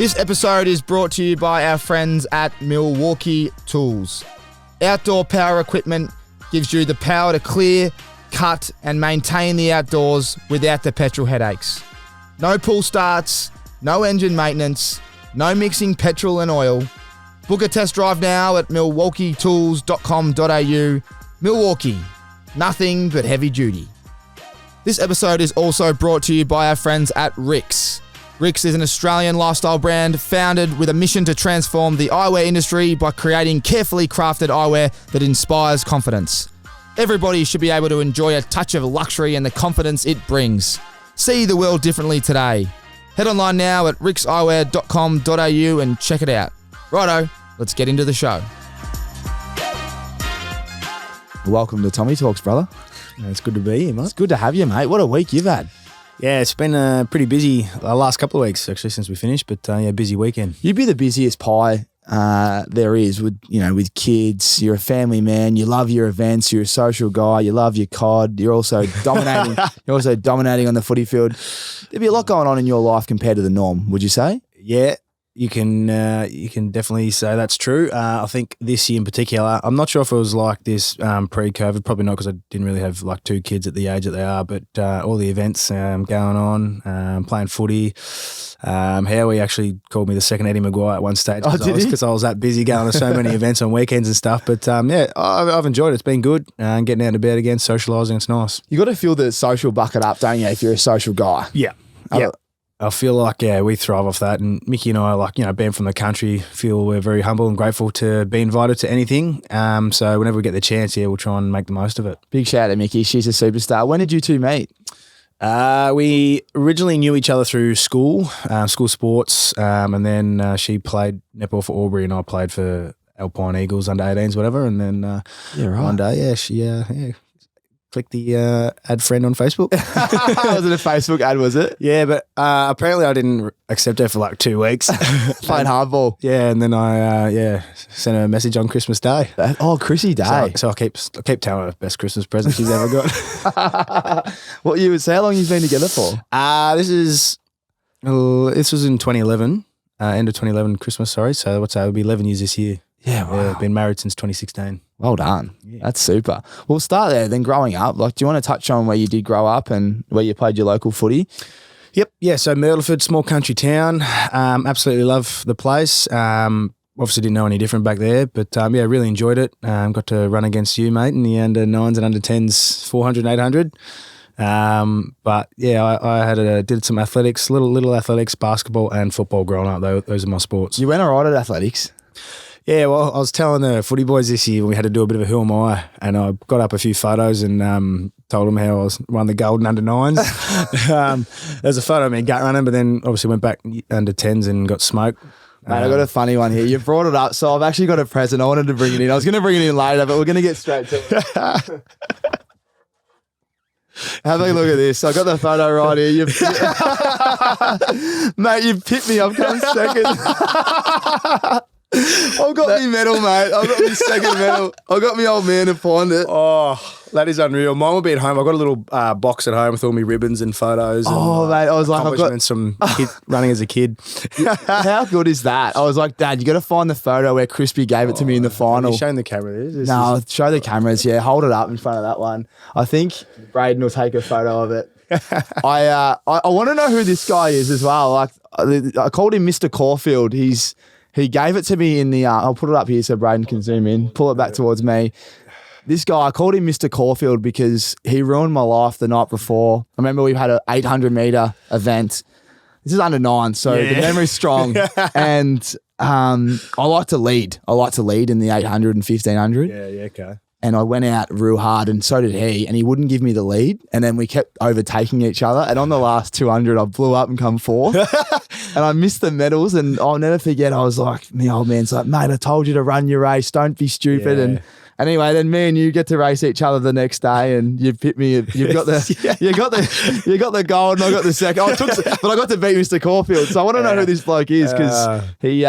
This episode is brought to you by our friends at MILWAUKEE Tools. Outdoor power equipment gives you the power to clear, cut and maintain the outdoors without the petrol headaches. No pull starts, no engine maintenance, no mixing petrol and oil. Book a test drive now at milwaukeetools.com.au. Milwaukee, nothing but heavy duty. This episode is also brought to you by our friends at RIXX. RIXX is an Australian lifestyle brand founded with a mission to transform the eyewear industry by creating carefully crafted eyewear that inspires confidence. Everybody should be able to enjoy a touch of luxury and the confidence it brings. See the world differently today. Head online now at rixeyewear.com.au and check it out. Righto, let's get into the show. Welcome to Tommy Talks, brother. It's good to be here, mate. It's good to have you, mate. What a week you've had. Yeah, it's been pretty busy the last couple of weeks, actually, since we finished, but busy weekend. You'd be the busiest pie there is with kids. You're a family man. You love your events. You're a social guy. You love your COD. You're also dominating. You're also dominating on the footy field. There'd be a lot going on in your life compared to the norm, would you say? Yeah, you can definitely say that's true. I think this year in particular, I'm not sure if it was like this pre-COVID, probably not because I didn't really have like two kids at the age that they are, but all the events going on, playing footy. Howie actually called me the second Eddie Maguire at one stage because I was that busy going to so many events on weekends and stuff. But I've enjoyed it. It's been good. Getting out of bed again, socialising, it's nice. You got to fill the social bucket up, don't you, if you're a social guy? Yeah. I feel like, we thrive off that. And Mickey and I, being from the country, feel we're very humble and grateful to be invited to anything. So whenever we get the chance, we'll try and make the most of it. Big shout out to Mickey. She's a superstar. When did you two meet? We originally knew each other through school sports. And then she played netball for Albury and I played for Alpine Eagles under 18s, whatever. And then one day, she click the add friend on Facebook. Was it a Facebook ad, was it? Yeah, but apparently I didn't accept her for like 2 weeks. Playing hardball. Yeah, and then I sent her a message on Christmas Day. Chrissy Day. So I keep telling her the best Christmas present she's ever got. What year was? How long you been together for? This was in 2011, end of 2011 Christmas. Sorry, so it'll be 11 years this year. Yeah, wow. Been married since 2016. Well done. Yeah. That's super. We'll start there. Then growing up, do you want to touch on where you did grow up and where you played your local footy? Yep. Yeah. So Myrtleford, small country town. Absolutely love the place. Obviously didn't know any different back there, but really enjoyed it. Got to run against you, mate, in the under 9s and under 10s, 400 and 800. I did some athletics, little athletics, basketball and football growing up. Those are my sports. You went all right at athletics. Yeah, well, I was telling the footy boys this year we had to do a bit of a who am I, and I got up a few photos and told them how I won the golden under 9s. There's a photo of me gut running, but then obviously went back under 10s and got smoked. Mate, I got a funny one here. You brought it up, so I've actually got a present. I wanted to bring it in. I was going to bring it in later, but we're going to get straight to it. Have a look at this. I got the photo right here. Mate, you picked me. I've come second. I've got me medal, mate. I've got me second medal. I got me old man to find it. Oh, that is unreal. Mine will be at home. I've got a little box at home with all my ribbons and photos. Oh, mate. I was like, I've got some running as a kid. How good is that? I was like, Dad, you got to find the photo where Crispy gave it to me in the final. Are you showing the camera? No, show the cameras. Yeah, hold it up in front of that one. I think Braden will take a photo of it. I want to know who this guy is as well. Like, I called him Mr. Caulfield. He gave it to me in the, I'll put it up here so Braden can zoom in, pull it back towards me. This guy, I called him Mr. Caulfield because he ruined my life the night before. I remember we had an 800 metre event. This is under 9, so the memory's strong. And I like to lead. I like to lead in the 800 and 1500. Yeah, okay. And I went out real hard and so did he, and he wouldn't give me the lead. And then we kept overtaking each other. And on the last 200, I blew up and come fourth. And I missed the medals. And I'll never forget, I was like, my old man's like, mate, I told you to run your race. Don't be stupid. Yeah. And anyway, then me and you get to race each other the next day, and you've hit me. You've got the you got the gold, and I got the second. But I got to beat Mr. Caulfield. So I want to know who this bloke is because he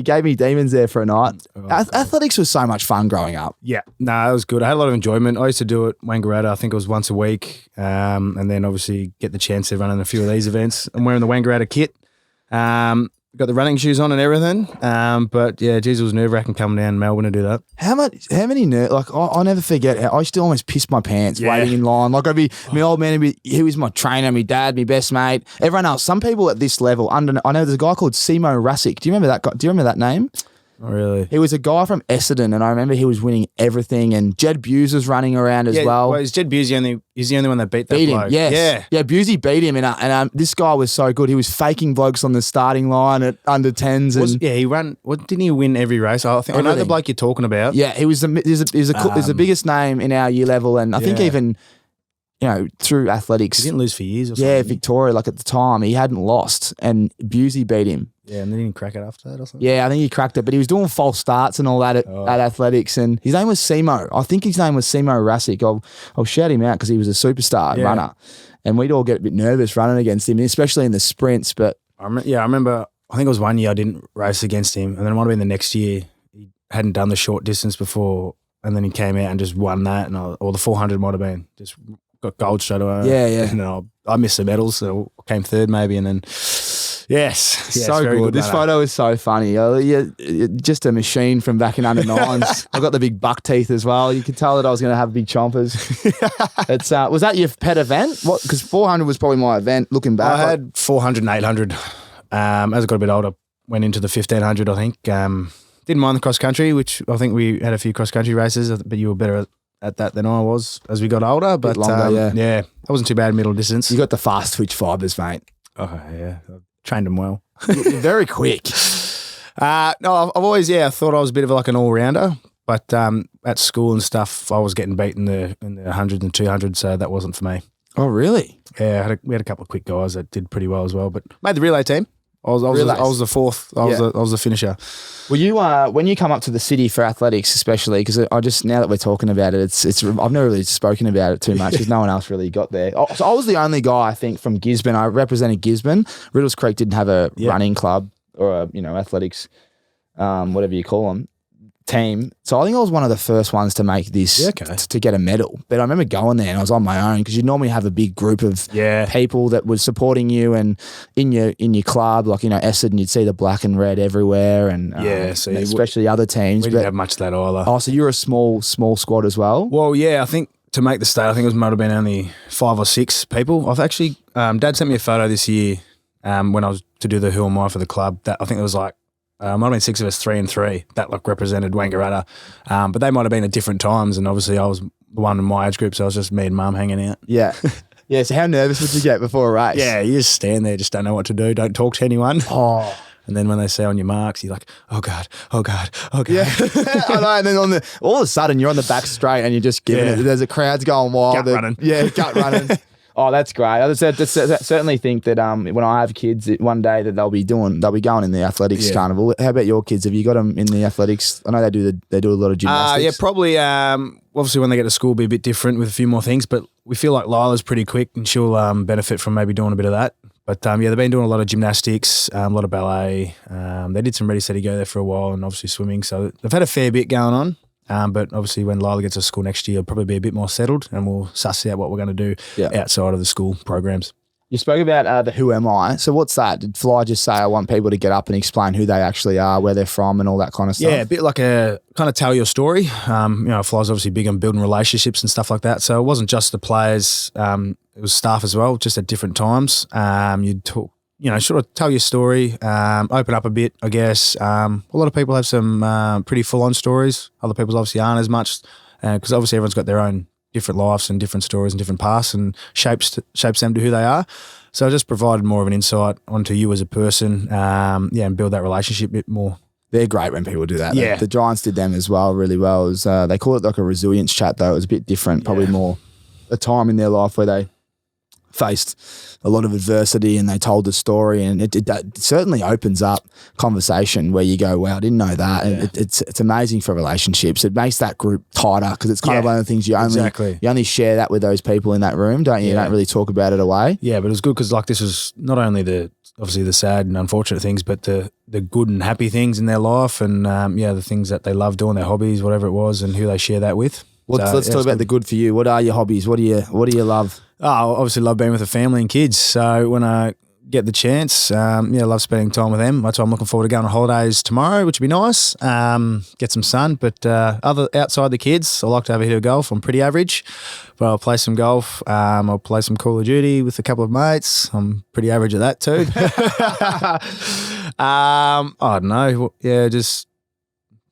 gave me demons there for a night. Athletics was so much fun growing up. Yeah, no, it was good. I had a lot of enjoyment. I used to do it Wangaratta. I think it was once a week, and then obviously get the chance to run in a few of these events. I'm wearing the Wangaratta kit. got the running shoes on and everything. But yeah, geez, it was nerve-wracking coming down to Melbourne to do that. How many like I never forget how I used to almost piss my pants waiting in line. Like I'd be my old man, he was my trainer, my dad, my best mate, everyone else. Some people at this level I know there's a guy called Simo Rasic. Do you remember that guy? Do you remember that name? Oh, really? He was a guy from Essendon, and I remember he was winning everything. And Jed Buse was running around as well. Is Jed Buse he's the only one that beat him? bloke? Yes. Yeah, Busey beat him, and this guy was so good. He was faking blokes on the starting line at under 10s. He ran. Didn't he win every race? I know the bloke you're talking about. Yeah, he was he's the biggest name in our year level, and I think even through athletics, he didn't lose for years. Or something. Yeah, Victoria. Like at the time, he hadn't lost, and Busey beat him. Yeah, and then he didn't crack it after that or something. Yeah, I think he cracked it, but he was doing false starts and all that at athletics, and his name was Simo. I think his name was Simo Rasic. I'll shout him out because he was a superstar runner, and we'd all get a bit nervous running against him, especially in the sprints. But I remember. I think it was one year I didn't race against him, and then it might have been the next year he hadn't done the short distance before, and then he came out and just won that, or the 400 might have been just got gold straight away. Yeah. And I missed the medals, so came third maybe, and then. Yes, so good. This photo is so funny. You're just a machine from back in under nines. I've got the big buck teeth as well. You could tell that I was going to have big chompers. It's was that your pet event? What? Because 400 was probably my event. Looking back, I had 400 and 800. As I got a bit older, went into the 1500. I think didn't mind the cross country, which I think we had a few cross country races, but you were better at that than I was as we got older. But longer, yeah, I wasn't too bad middle distance. You got the fast twitch fibers, mate. Oh yeah. Trained them well. You're very quick. No, I've always I thought I was a bit of like an all rounder, but at school and stuff, I was getting beat in the 100s and 200s, so that wasn't for me. Oh really? Yeah, we had a couple of quick guys that did pretty well as well, but made the relay team. I was the fourth. I was the finisher. Well, you when you come up to the city for athletics, especially because I just now that we're talking about it, it's I've never really spoken about it too much because no one else really got there. So I was the only guy I think from Gisborne. I represented Gisborne. Riddles Creek didn't have a running club or a athletics, whatever you call them, team. So I think I was one of the first ones to make this to get a medal. But I remember going there and I was on my own because you normally have a big group of people that was supporting you and in your club, like Essendon, you'd see the black and red everywhere, and so especially other teams. We didn't have much of that either. Oh, so you're a small squad as well? Well, yeah, I think to make the state, I think it might have been only 5 or 6 people. I've actually Dad sent me a photo this year when I was to do the Who Am I for the club. That I think it was like. Might have been 6 of us, 3 and 3 that represented Wangaratta, but they might have been at different times. And obviously, I was the one in my age group, so I was just me and Mum hanging out. Yeah, yeah. So how nervous would you get before a race? Yeah, you just stand there, just don't know what to do, don't talk to anyone. Oh. And then when they say on your marks, you're like, oh God, oh God, oh God. Yeah, I know. And then all of a sudden, you're on the back straight and you're just giving it. There's a crowd's going wild. Gut running. Yeah, gut running. Oh, that's great. I certainly think that when I have kids, one day that they'll be going in the athletics carnival. How about your kids? Have you got them in the athletics? I know they do a lot of gymnastics. Yeah, probably. Obviously, when they get to school, will be a bit different with a few more things. But we feel like Lila's pretty quick, and she'll benefit from maybe doing a bit of that. But they've been doing a lot of gymnastics, a lot of ballet. They did some Ready Steady Go there for a while, and obviously swimming. So they've had a fair bit going on. But obviously when Lila gets to school next year, it'll probably be a bit more settled and we'll suss out what we're going to do outside of the school programs. You spoke about the Who Am I? So what's that? Did Fly just say, I want people to get up and explain who they actually are, where they're from and all that kind of stuff? Yeah, a bit like a kind of tell your story. Fly's obviously big on building relationships and stuff like that. So it wasn't just the players, it was staff as well, just at different times. You'd talk, sort of tell your story, open up a bit, I guess. A lot of people have some pretty full-on stories. Other people's obviously aren't as much because obviously everyone's got their own different lives and different stories and different paths and shapes them to who they are. So I just provided more of an insight onto you as a person, and build that relationship a bit more. They're great when people do that. Yeah. The Giants did them as well really well. It was, they call it like a resilience chat though. It was a bit different, probably more a time in their life where they faced a lot of adversity and they told the story, and it certainly opens up conversation where you go, wow, I didn't know that. And it's amazing for relationships. It makes that group tighter because it's kind of one of the things you only share that with those people in that room, don't you? You don't really talk about it away. Yeah, but it was good because this was not only obviously the sad and unfortunate things, but the good and happy things in their life and the things that they love doing, their hobbies, whatever it was, and who they share that with. Let's talk about the good for you. What are your hobbies? What do you love? Oh, I obviously love being with the family and kids. So when I get the chance. Love spending time with them. That's why I'm looking forward to going on holidays tomorrow, which would be nice. Get some sun. But outside the kids, I like to have a hit of golf. I'm pretty average, but I'll play some golf. I'll play some Call of Duty with a couple of mates. I'm pretty average at that too. I don't know. Yeah, just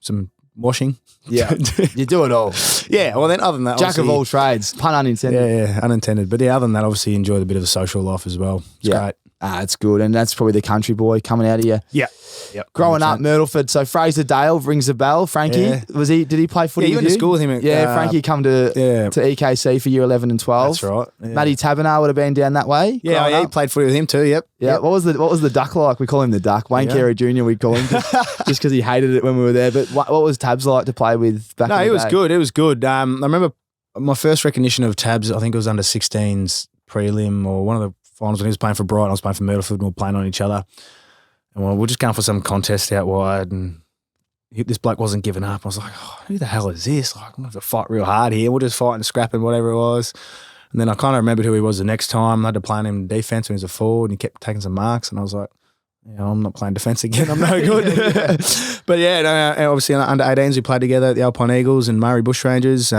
some washing. Yeah, you do it all. Yeah, well then other than that, Jack of all trades, pun unintended. Yeah, unintended. But yeah, other than that, obviously enjoy the bit of the social life as well. It's great. It's good, and that's probably the country boy coming out of you. Yeah. Yep. Growing up, Myrtleford. So Fraser Dale rings a bell. Frankie, did he play footy? Yeah, you went to school with him. Frankie come to EKC for year 11 and 12. That's right. Yeah. Matty Taberner would have been down that way. Yeah, he played footy with him too. Yep. Yeah. What was the duck like? We call him the duck. Wayne Carey Jr. We'd call him just because he hated it when we were there. But what was Tabs like to play with back in the day? No, it was good. It was good. I remember my first recognition of Tabs. I think it was under 16s prelim or one of the finals when he was playing for Brighton. I was playing for Myrtleford and we were playing on each other. And we were just going for some contest out wide and this bloke wasn't giving up. I was like, who the hell is this? Like, I'm going to have to fight real hard here. We'll just fight and scrap and whatever it was. And then I kind of remembered who he was the next time. I had to play him in defence when he was a forward and he kept taking some marks. And I was like, I'm not playing defence again. I'm no good. But obviously under 18s we played together at the Alpine Eagles and Murray Bushrangers.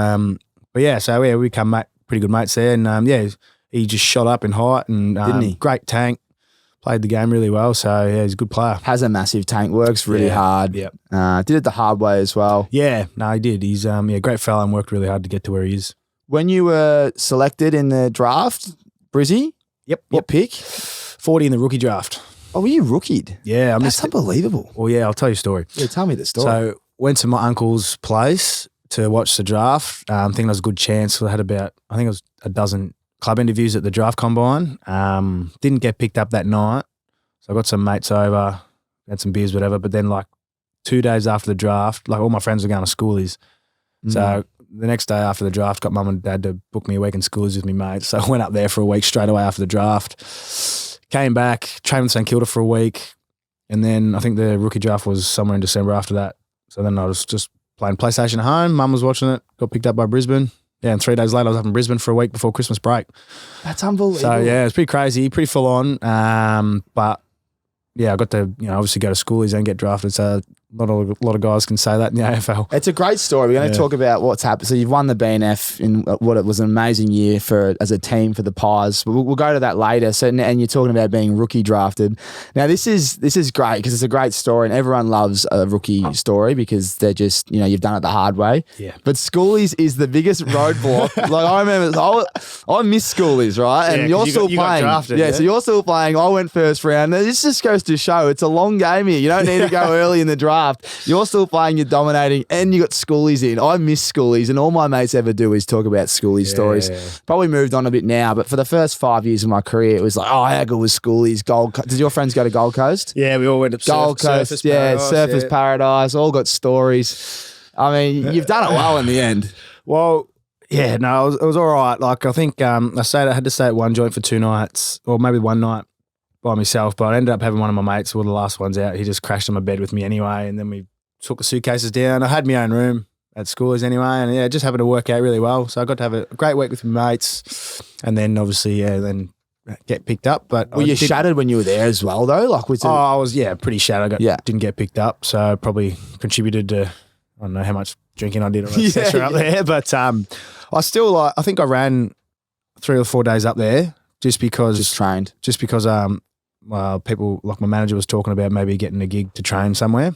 We become pretty good mates there. And he just shot up in height and didn't he? Great tank. Played the game really well, so he's a good player. Has a massive tank, works really hard. Yep. Did it the hard way as well. Yeah, no, he did. He's a great fella and worked really hard to get to where he is. When you were selected in the draft, Brizzy? Yep. What pick? 40 in the rookie draft. Oh, were you rookied? Yeah. That's unbelievable. Well, yeah, I'll tell you a story. Yeah, tell me the story. So went to my uncle's place to watch the draft. Thinking it was a good chance. So I had it was a dozen club interviews at the draft combine. Didn't get picked up that night. So I got some mates over, had some beers, whatever. But then 2 days after the draft, all my friends were going to schoolies. So the next day after the draft, got mum and dad to book me a week in schoolies with me mates. So I went up there for a week straight away after the draft. Came back, trained with St Kilda for a week. And then I think the rookie draft was somewhere in December after that. So then I was just playing PlayStation at home. Mum was watching it, got picked up by Brisbane. Yeah, and 3 days later I was up in Brisbane for a week before Christmas break. That's unbelievable. So yeah, it's pretty crazy, pretty full on. But yeah, I got to obviously go to schoolies and get drafted. So not a lot of guys can say that in the AFL. It's a great story. We're going to talk about what's happened. So you've won the BNF in what it was an amazing year as a team for the Pies. We'll go to that later. So and you're talking about being rookie drafted. Now this is great because it's a great story and everyone loves a rookie story because they're just you've done it the hard way. Yeah. But schoolies is the biggest roadblock. I remember I miss schoolies, right? And you're still playing. Drafted, so you're still playing. I went first round. This just goes to show it's a long game here. You don't need to go early in the draft. You're still playing, you're dominating, and you got schoolies in. I miss schoolies, and all my mates ever do is talk about schoolies stories. Probably moved on a bit now, but for the first 5 years of my career, it was like, how good was schoolies? Did your friends go to Gold Coast? Yeah, we all went to Gold Coast. Surfers Paradise. All got stories. I mean, you've done it well in the end. Well, yeah, no, it was all right. I think I had to stay at one joint for 2 nights, or maybe one night by myself, but I ended up having one of my mates, one of the last ones out. He just crashed on my bed with me anyway, and then we took the suitcases down. I had my own room at schoolies anyway, and just having to work out really well. So I got to have a great week with my mates, and then obviously, then get picked up. But were you shattered when you were there as well, though? I was pretty shattered. Didn't get picked up, so probably contributed to I don't know how much drinking I did on that session up there, but I still I think I ran 3 or 4 days up there just because trained, people like my manager was talking about maybe getting a gig to train somewhere.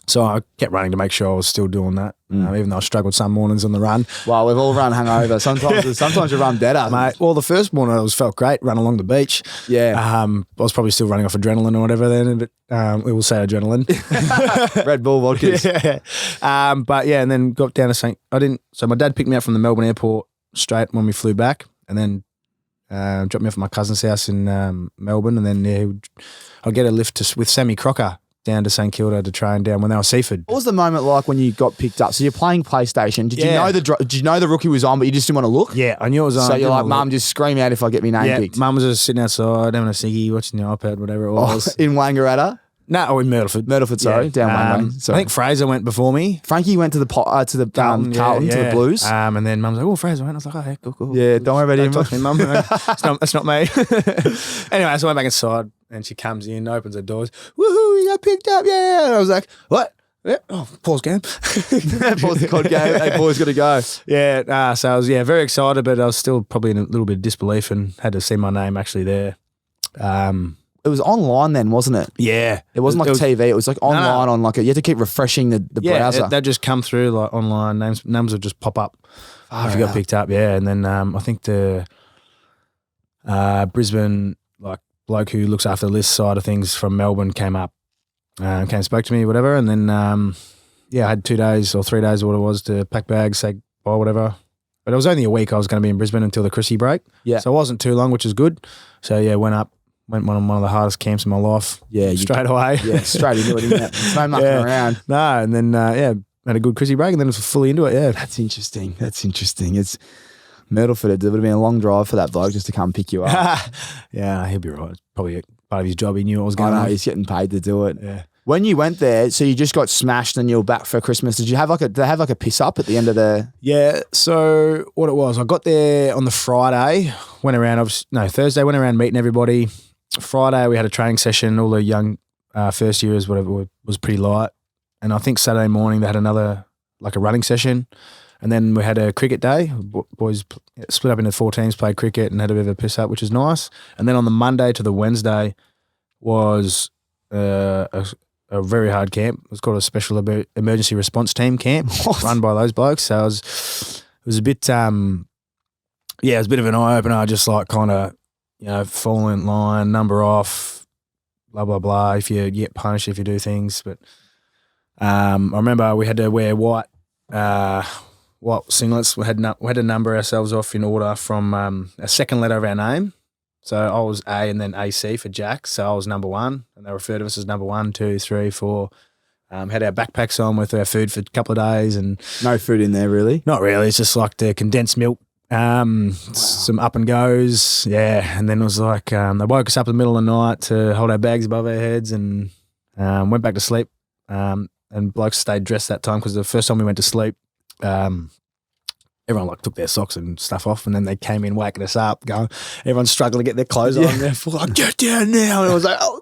So I kept running to make sure I was still doing that, even though I struggled some mornings on the run. Well, we've all run hungover. Sometimes you run better. Mate, well, the first morning I felt great, run along the beach. Yeah. I was probably still running off adrenaline or whatever then, but we will say adrenaline. Red Bull vodkas. And then got down to so my dad picked me up from the Melbourne airport straight when we flew back, and then dropped me off at my cousin's house in Melbourne, and then I'll get a lift with Sammy Crocker down to St Kilda to train down when they were Seaford. What was the moment like when you got picked up? So you're playing PlayStation. Did you know the rookie was on, but you just didn't want to look? Yeah, I knew it was on. So you're like, Mum, just scream out if I get my name picked. Mum was just sitting outside having a ciggy, watching the iPad, whatever it was. In Wangaratta? No, in Myrtleford. Sorry, down one way. I Sorry. think Fraser went before me. Frankie went to the Carlton, to the Blues. And then Mum's like, "Oh, Fraser went." I was like, "Oh, yeah, cool. Yeah, don't worry about him. Don't talk to me, Mum. That's not me." Anyway, so I went back inside, and she comes in, opens the doors. Woohoo! You got picked up, yeah. And I was like, "What?" Yeah. Oh, pause game. Pause the COD game. Hey, boys, got to go. Yeah. So I was very excited, but I was still probably in a little bit of disbelief and had to see my name actually there. It was online then, wasn't it? Yeah. It wasn't like TV. It was like online on like you had to keep refreshing the browser. They'd just come through like online. Names would just pop up if you got picked up. Yeah. And then I think the Brisbane like bloke who looks after the list side of things from Melbourne came up, came and spoke to me, whatever. And then, I had 2 days or 3 days or what it was to pack bags, say bye, whatever. But it was only a week I was going to be in Brisbane until the Chrissy break. Yeah. So it wasn't too long, which is good. So, went on one of the hardest camps in my life. Yeah. Straight away. Yeah, straight into it, isn't it? There's no mucking around. No, and then, had a good Chrissy break and then it was fully into it, yeah. That's interesting. It's Myrtleford. It would have been a long drive for that bloke just to come pick you up. Yeah, he'll be right. It's probably part of his job. He knew what was going on. He's getting paid to do it. Yeah. When you went there, so you just got smashed and you were back for Christmas. Did they have like a piss up at the end of the? Yeah. So what it was, I got there on the Friday. Thursday. Went around meeting everybody. Friday we had a training session. All the young first years, whatever, was pretty light. And I think Saturday morning they had another like a running session, and then we had a cricket day. Boys split up into 4 teams, played cricket, and had a bit of a piss up, which was nice. And then on the Monday to the Wednesday was a very hard camp. It was called a special emergency response team camp run by those blokes. So it was a bit, it was a bit of an eye opener. Just like kind of, fall in line, number off, blah, blah, blah. If you get punished if you do things. But I remember we had to wear white singlets. We had to number ourselves off in order from a second letter of our name. So I was A and then AC for Jack. So I was number 1, and they referred to us as number 1, 2, 3, 4. Had our backpacks on with our food for a couple of days, and no food in there really. Not really. It's just like the condensed milk, some up and goes, yeah. And then it was like they woke us up in the middle of the night to hold our bags above our heads, and went back to sleep. And blokes stayed dressed that time because the first time we went to sleep, everyone like took their socks and stuff off, and then they came in waking us up, going, everyone's struggling to get their clothes on. They're like, get down now. And I was like, oh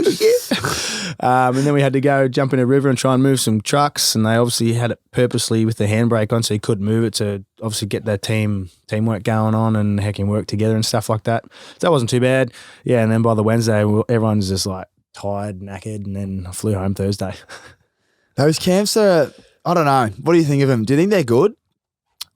shit. And then we had to go jump in a river and try and move some trucks, and they obviously had it purposely with the handbrake on so you couldn't move it to obviously get their teamwork going on and how can work together and stuff like that. So that wasn't too bad. Yeah, and then by the Wednesday, everyone's just like tired, knackered, and then I flew home Thursday. Those camps are, I don't know. What do you think of them? Do you think they're good?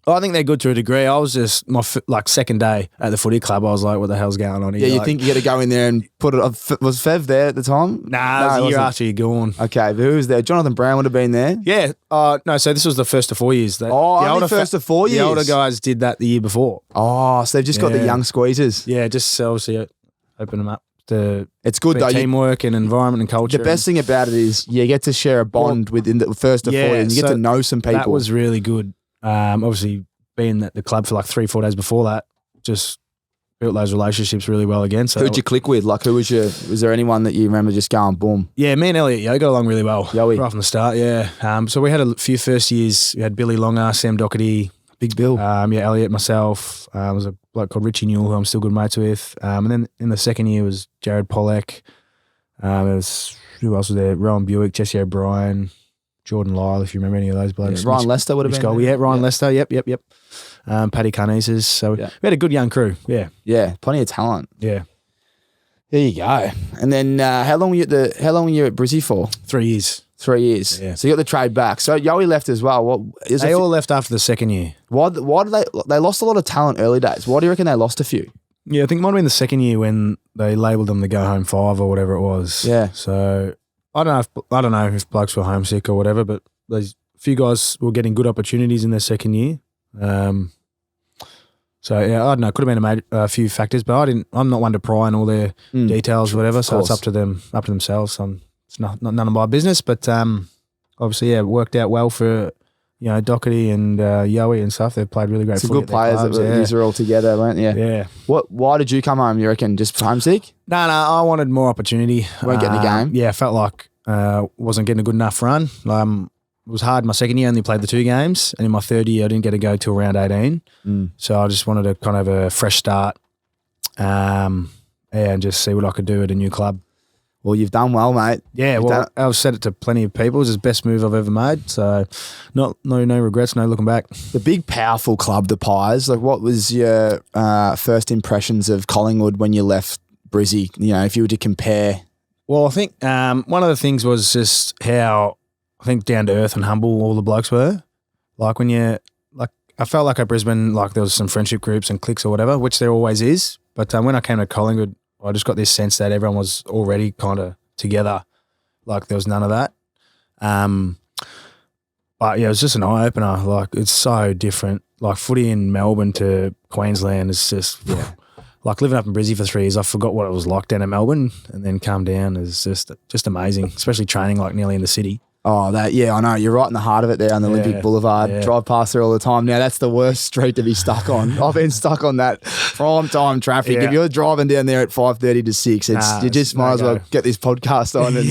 I think they're good to a degree. I was just my second day at the footy club. I was like, "What the hell's going on here?" Yeah, you think you got to go in there and put it? Was Fev there at the time? Nah, it was a year after you're gone. Okay, but who was there? Jonathan Brown would have been there. Yeah. No, so this was the first of 4 years. Only first of 4 years. The older guys did that the year before. Oh, so they've just got the young squeezers. Yeah, just obviously open them up. It's good though. Teamwork and environment and culture. The best thing about it is you get to share a bond within the first of 4 years. And you get to know some people. That was really good. Obviously, being at the club for like 3-4 days before that, just built those relationships really well again. So who'd you click with? Like, was there anyone that you remember just going boom? Yeah, me and Elliot got along really well. Yowie. Right from the start, yeah. So we had a few first years. We had Billy Longer, Sam Doherty, Big Bill. Elliot, myself. There was a bloke called Richie Newell who I'm still good mates with. And then in the second year was Jared Pollack. Who else was there? Rowan Buick, Jesse O'Brien, Jordan Lyle, if you remember any of those blokes. Yeah, Ryan Lester would have been. Yeah, Ryan Lester. Yep. Paddy Carneses. So we had a good young crew. Yeah. Yeah, plenty of talent. Yeah. There you go. And then how long were you at Brizzy for? 3 years. 3 years. Yeah. So you got the trade back. So Yowie left as well. They all left after the second year. Why did they lost a lot of talent early days? Why do you reckon they lost a few? Yeah, I think it might have been the second year when they labelled them the go home 5 or whatever it was. Yeah. So I don't know if blokes were homesick or whatever, but those few guys were getting good opportunities in their second year. So yeah, I don't know. Could have been a few factors, but I'm not one to pry on all their details or whatever. So it's up to themselves. It's none of my business. But obviously, yeah, it worked out well for Doherty and Yowie and stuff. They've played really great Some footy. good players that were all together, weren't you? Yeah. Why did you come home, you reckon? Just homesick? No, I wanted more opportunity. Weren't getting a game? Yeah, I felt like wasn't getting a good enough run. It was hard. My second year, I only played the 2 games, and in my third year, I didn't get to go till round 18. So I just wanted to kind of have a fresh start, and just see what I could do at a new club. Well, you've done well, mate. Yeah, I've said it to plenty of people. It's the best move I've ever made. So, no regrets, no looking back. The big, powerful club, the Pies. Like, what was your first impressions of Collingwood when you left Brizzy? If you were to compare. Well, I think one of the things was just how I think down to earth and humble all the blokes were. Like I felt like at Brisbane, like there was some friendship groups and cliques or whatever, which there always is. But when I came to Collingwood, I just got this sense that everyone was already kind of together. Like there was none of that. But yeah, it was just an eye opener. Like it's so different. Like footy in Melbourne to Queensland is just like living up in Brizzy for 3 years. I forgot what it was like down in Melbourne, and then come down is just amazing. Especially training like nearly in the city. Oh, I know. You're right in the heart of it there on the Olympic Boulevard. Yeah. Drive past there all the time. Now, that's the worst street to be stuck on. I've been stuck on that prime time traffic. Yeah. If you're driving down there at 5:30 to 6, you just might as well get this podcast on and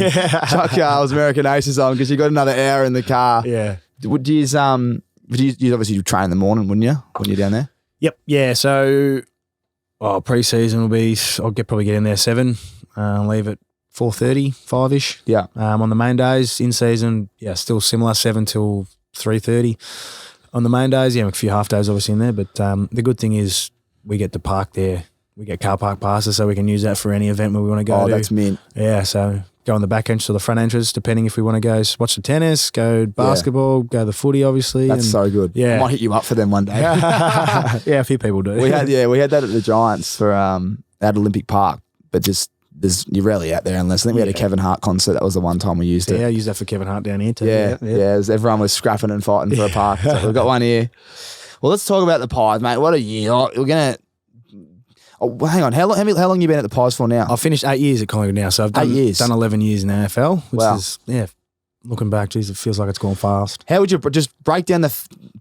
chuck Carl's American Aces on because you've got another hour in the car. Yeah. Would you obviously train in the morning, wouldn't you, when you're down there? Yep. Yeah. So, pre-season will be, probably get in there 7, leave at 4:30, 5-ish. Yeah. On the main days, in season, still similar, 7 till 3:30. On the main days, a few half days obviously in there. But the good thing is we get to park there. We get car park passes, so we can use that for any event where we want to go. Oh, that's mint. Yeah, so go on the back entrance or the front entrance, depending if we want to go watch the tennis, go basketball, go the footy, obviously. That's so good. Yeah. I might hit you up for them one day. Yeah, a few people do. We had that at the Giants for at Olympic Park, but just you're rarely out there unless I think we had a Kevin Hart concert. That was the one time we used it. Yeah, I used that for Kevin Hart down here too. Yeah. Everyone was scrapping and fighting for a park. So we've got one here. Well, let's talk about the Pies, mate. What a year. We're going to... Oh, hang on. How long you been at the Pies for now? I've finished 8 years at Collingwood now. So I've done 11 years in the AFL, which is, looking back, geez, it feels like it's gone fast. How would you just break down the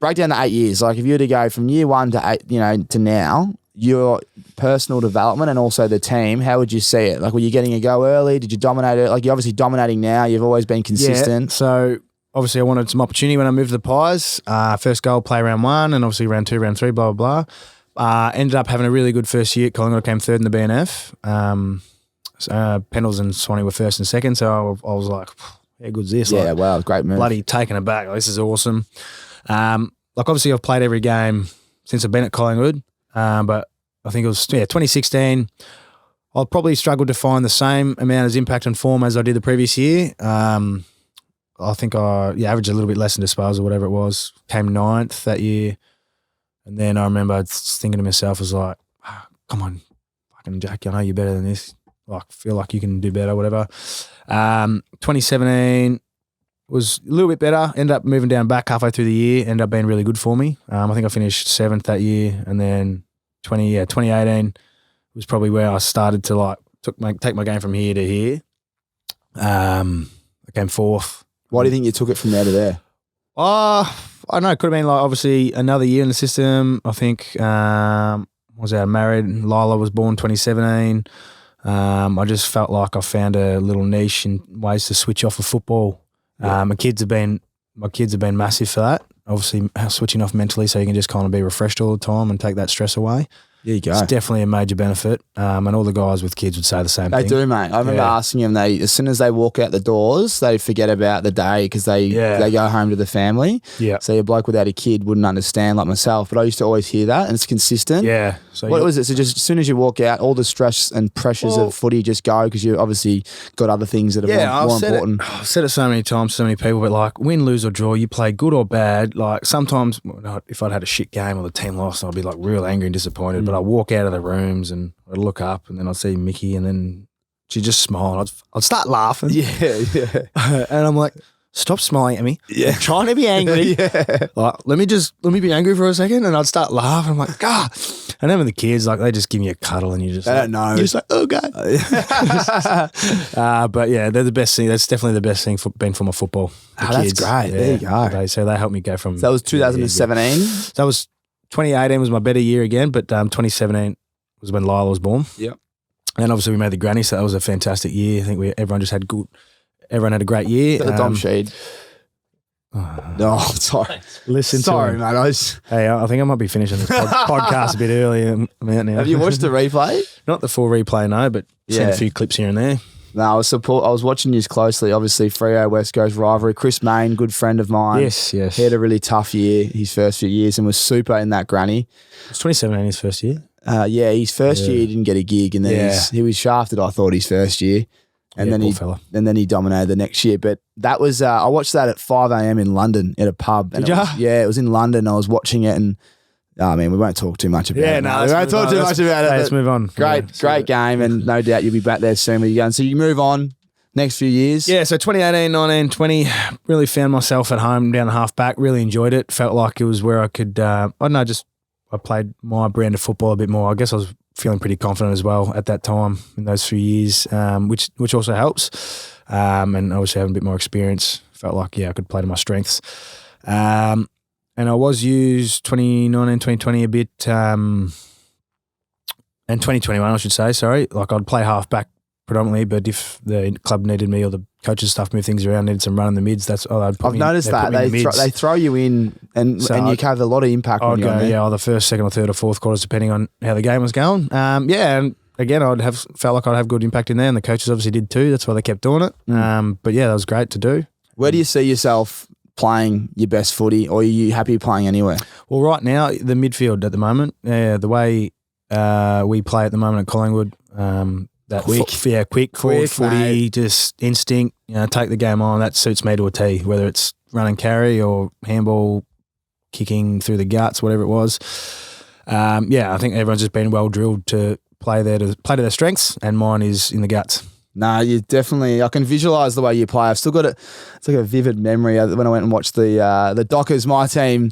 8 years? Like if you were to go from year 1 to 8, to now, your personal development and also the team, how would you see it? Like, were you getting a go early? Did you dominate it? Like, you're obviously dominating now. You've always been consistent. Yeah, so obviously I wanted some opportunity when I moved to the Pies. First goal, play round 1, and obviously round 2, round 3, blah, blah, blah. Ended up having a really good first year at Collingwood. I came 3rd in the BNF. Pendles and Swanee were 1st and 2nd, so I was like, how good's this? Yeah, wow, great move. Bloody taken aback. Like, this is awesome. Obviously I've played every game since I've been at Collingwood. But I think it was 2016. I probably struggled to find the same amount of impact and form as I did the previous year. I think I averaged a little bit less in disposal, whatever it was. Came 9th that year, and then I remember thinking to myself, I was like, "Come on, fucking Jack, I know you're better than this. Like, feel like you can do better, whatever." 2017 was a little bit better. Ended up moving down back halfway through the year. Ended up being really good for me. I think I finished 7th that year, and then 2018 was probably where I started to take my game from here to here. I came 4th. Why do you think you took it from there to there? I don't know. It could have been obviously another year in the system. I think was out married. Lila was born 2017. I just felt like I found a little niche in ways to switch off of football. Yeah. My kids have been massive for that. Obviously, switching off mentally so you can just kind of be refreshed all the time and take that stress away. There you go. It's definitely a major benefit. And all the guys with kids would say the same thing. They do, mate. I remember asking them, as soon as they walk out the doors, they forget about the day because they go home to the family. Yeah. So a bloke without a kid wouldn't understand like myself, but I used to always hear that and it's consistent. Yeah. So what was it? So just as soon as you walk out, all the stress and pressures of footy just go because you obviously got other things that are more important. I've said it so many times to so many people, but like win, lose or draw, you play good or bad. Like sometimes if I'd had a shit game or the team lost, I'd be like real angry and disappointed, but I walk out of the rooms and I'd look up and then I'd see Mickey and then she'd just smile and I'd start laughing. Yeah. And I'm like, stop smiling at me. Yeah. I'm trying to be angry. Like, let me be angry for a second, and I'd start laughing. I'm like, God. And then with the kids, like they just give you a cuddle and you just They don't know. You're just like, oh god. But yeah, they're the best thing. That's definitely the best thing for being from a football. That's great. There you go. So they helped me go from. So that was 2017. That was 2018 was my better year again, but 2017 was when Lila was born. Yep. And obviously we made the granny, so that was a fantastic year. I think everyone just had good. Everyone had a great year. The Dom Sheed. Oh, sorry. Listen sorry, to mate. I think I might be finishing this podcast a bit early. I'm out now. Have you watched the replay? Not the full replay, no, but seen a few clips here and there. No, I was watching you closely. Obviously, Freo West Coast rivalry. Chris Main, good friend of mine. Yes. He had a really tough year, his first few years, and was super in that granny. Was 2017 his first year? His first year he didn't get a gig, and then he was shafted, I thought, his first year. And then he dominated the next year. But that was I watched that at 5 a.m. in London at a pub. Did you? Yeah, it was in London. I was watching it, and we won't talk too much about it. No, we won't talk too much about it. Let's move on. Great game, and no doubt you'll be back there soon with you going. So you move on next few years. Yeah, so 2018, 19, 20, really found myself at home down the half back. Really enjoyed it. Felt like it was where I could. I played my brand of football a bit more. I guess I was feeling pretty confident as well at that time in those few years, which also helps. And obviously having a bit more experience, felt like, I could play to my strengths. And I was used 2019, 2020 a bit, and 2021, I should say, sorry. Like I'd play half back predominantly, but if the club needed me or the coaches stuff move things around, needed some run in the mids, that's all I'd put I've noticed that. They throw you in and you have a lot of impact on you. The first, second or third or fourth quarters, depending on how the game was going. And again, felt like I'd have good impact in there, and the coaches obviously did too. That's why they kept doing it. But that was great to do. Where do you see yourself playing your best footy, or are you happy playing anywhere? Well, right now, the midfield at the moment, the way we play at the moment at Collingwood, quick forward footy, mate. Just instinct, take the game on. That suits me to a T, whether it's run and carry or handball, kicking through the guts, whatever it was. I think everyone's just been well drilled to play to their strengths, and mine is in the guts. No, you definitely. I can visualise the way you play. I've still got it. It's like a vivid memory when I went and watched the Dockers, my team.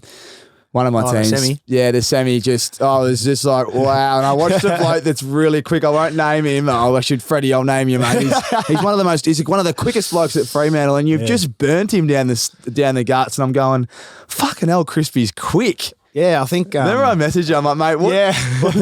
One of my teams. The semi? Yeah, the semi I was just like, wow. And I watched a bloke that's really quick. I won't name him. Oh, Freddie, I'll name you, mate. He's one of the quickest blokes at Fremantle, and you've just burnt him down the guts. And I'm going, fucking hell, Crispy's quick. Yeah, I think. Remember I messaged you, I'm like, mate, what? Yeah,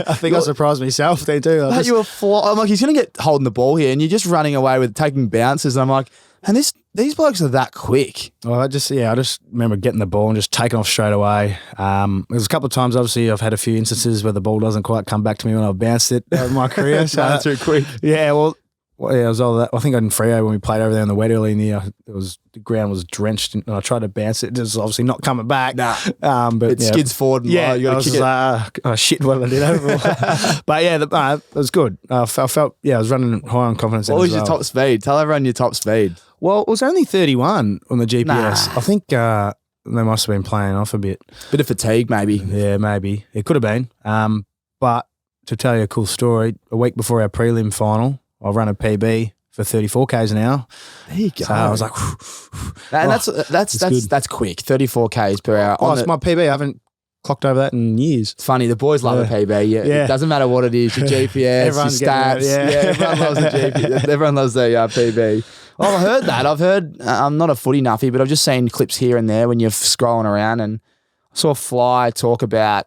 I think I surprised myself there too. I'm like, he's going to get holding the ball here, and you're just running away with taking bounces. And I'm like, and these blokes are that quick. Well, I just remember getting the ball and just taking off straight away. There's a couple of times, obviously, I've had a few instances where the ball doesn't quite come back to me when I've bounced it over my career. So too quick. Yeah, it was all that. I think in Freo when we played over there in the wet early in the year, the ground was drenched, and I tried to bounce it. It's obviously not coming back. Nah, but it skids forward. And you got to kick it. Shit, what I did overall. But it was good. I felt I was running high on confidence. What was your top speed? Tell everyone your top speed. Well, it was only 31 on the GPS. Nah. I think they must have been playing off a bit. Bit of fatigue, maybe. Yeah, maybe. It could have been. But to tell you a cool story, a week before our prelim final, I ran a PB for 34 k's an hour. There you go. So I was like, and that's quick. 34 k's per hour. It's my PB. I haven't clocked over that in years. It's funny. The boys love a PB. Yeah. It doesn't matter what it is. Your GPS, your stats. Everyone loves the GPS. Everyone loves the PB. Oh, I heard that. I'm not a footy nuffy, but I've just seen clips here and there when you're scrolling around, and I saw Fly talk about,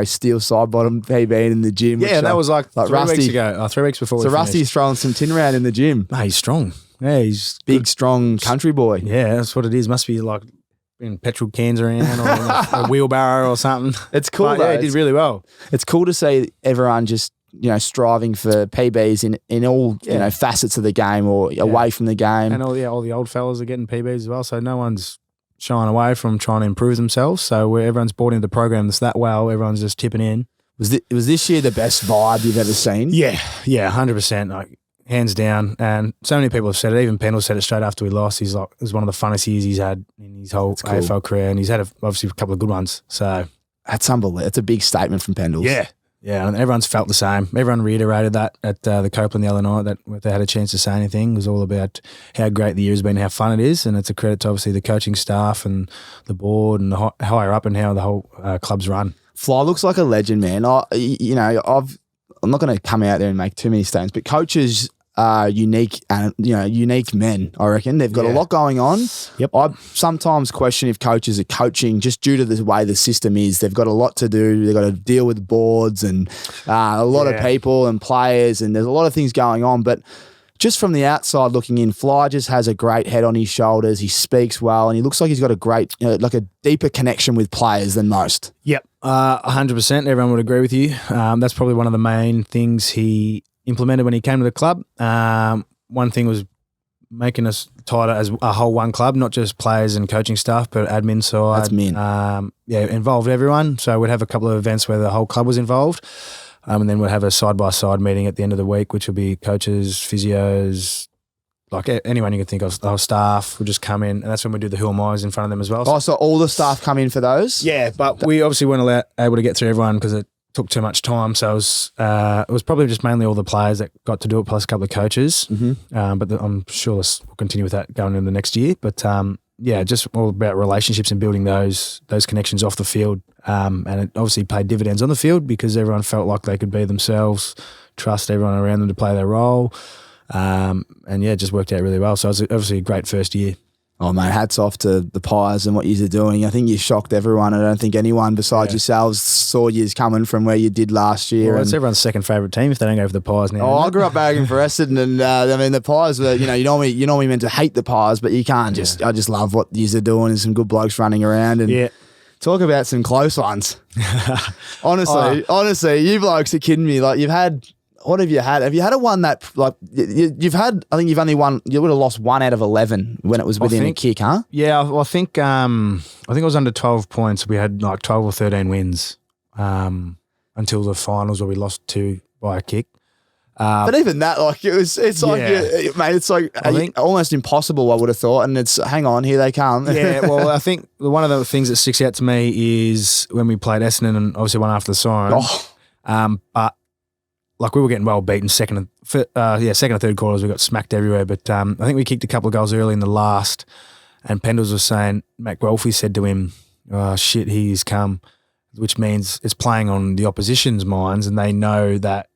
steel side bottom PB in the gym. Yeah, that was like 3 weeks ago. 3 weeks before. So Rusty's throwing some tin around in the gym. No, he's strong. Yeah, he's big, good. Strong country boy. Yeah, that's what it is. Must be like in petrol cans around or a wheelbarrow or something. It's cool. But, he did really well. It's cool to see everyone just striving for PBs in all facets of the game or away from the game. And all the old fellas are getting PBs as well. So no one's shying away from trying to improve themselves. So where everyone's bought into the program that's that well, everyone's just tipping in. Was this year the best vibe you've ever seen? Yeah, 100%, like hands down. And so many people have said it. Even Pendle said it straight after we lost. He's like, it was one of the funnest years he's had in his whole AFL career, and he's had obviously a couple of good ones. So that's unbelievable. It's a big statement from Pendles. Yeah, and everyone's felt the same. Everyone reiterated that at the Copeland the other night, that if they had a chance to say anything, it was all about how great the year has been, how fun it is, and it's a credit to obviously the coaching staff and the board and the higher up and how the whole club's run. Fly looks like a legend, man. I'm not going to come out there and make too many statements, but coaches are unique and, unique men, I reckon. They've got a lot going on. Yep. I sometimes question if coaches are coaching just due to the way the system is. They've got a lot to do. They've got to deal with boards and a lot of people and players, and there's a lot of things going on. But just from the outside looking in, Fly just has a great head on his shoulders. He speaks well, and he looks like he's got a great, like a deeper connection with players than most. Yep, 100%. Everyone would agree with you. That's probably one of the main things he implemented when he came to the club. One thing was making us tighter as a whole one club, not just players and coaching staff, but admin side. That's involved everyone. So we'd have a couple of events where the whole club was involved. And then we'll have a side-by-side meeting at the end of the week, which will be coaches, physios, like anyone you can think of. Our staff will just come in, and that's when we do the Who Am I's in front of them as well. Oh, so all the staff come in for those? Yeah, but we obviously weren't able to get through everyone because it took too much time. So it was probably just mainly all the players that got to do it, plus a couple of coaches. Mm-hmm. But I'm sure we'll continue with that going into the next year. But just all about relationships and building those connections off the field. And it obviously paid dividends on the field because everyone felt like they could be themselves, trust everyone around them to play their role. It just worked out really well. So it was obviously a great first year. Oh, mate, hats off to the Pies and what you're doing. I think you shocked everyone. I don't think anyone besides yourselves saw you coming from where you did last year. Well, it's everyone's second favourite team if they don't go for the Pies now. Oh, I grew up bagging for Essendon, and the Pies were, you're normally meant to hate the Pies, but you can't I just love what you're doing. There's some good blokes running around. And talk about some close ones. Honestly, you blokes are kidding me. Like, you've had... What have you had? Have you had a one that, like, you've had, I think you've only won, you would have lost 1 out of 11 when it was within a kick, huh? Yeah, well, I think it was under 12 points. We had like 12 or 13 wins until the finals where we lost 2 by a kick. But even that, like, it's like almost impossible, I would have thought. And it's, hang on, here they come. Yeah, well, I think one of the things that sticks out to me is when we played Essendon and obviously won after the Sirens. But like, we were getting well beaten second and third quarters. We got smacked everywhere. But I think we kicked a couple of goals early in the last, and Pendles was saying, Matt Guelphy said to him, "Oh shit, he's come," which means it's playing on the opposition's minds, and they know that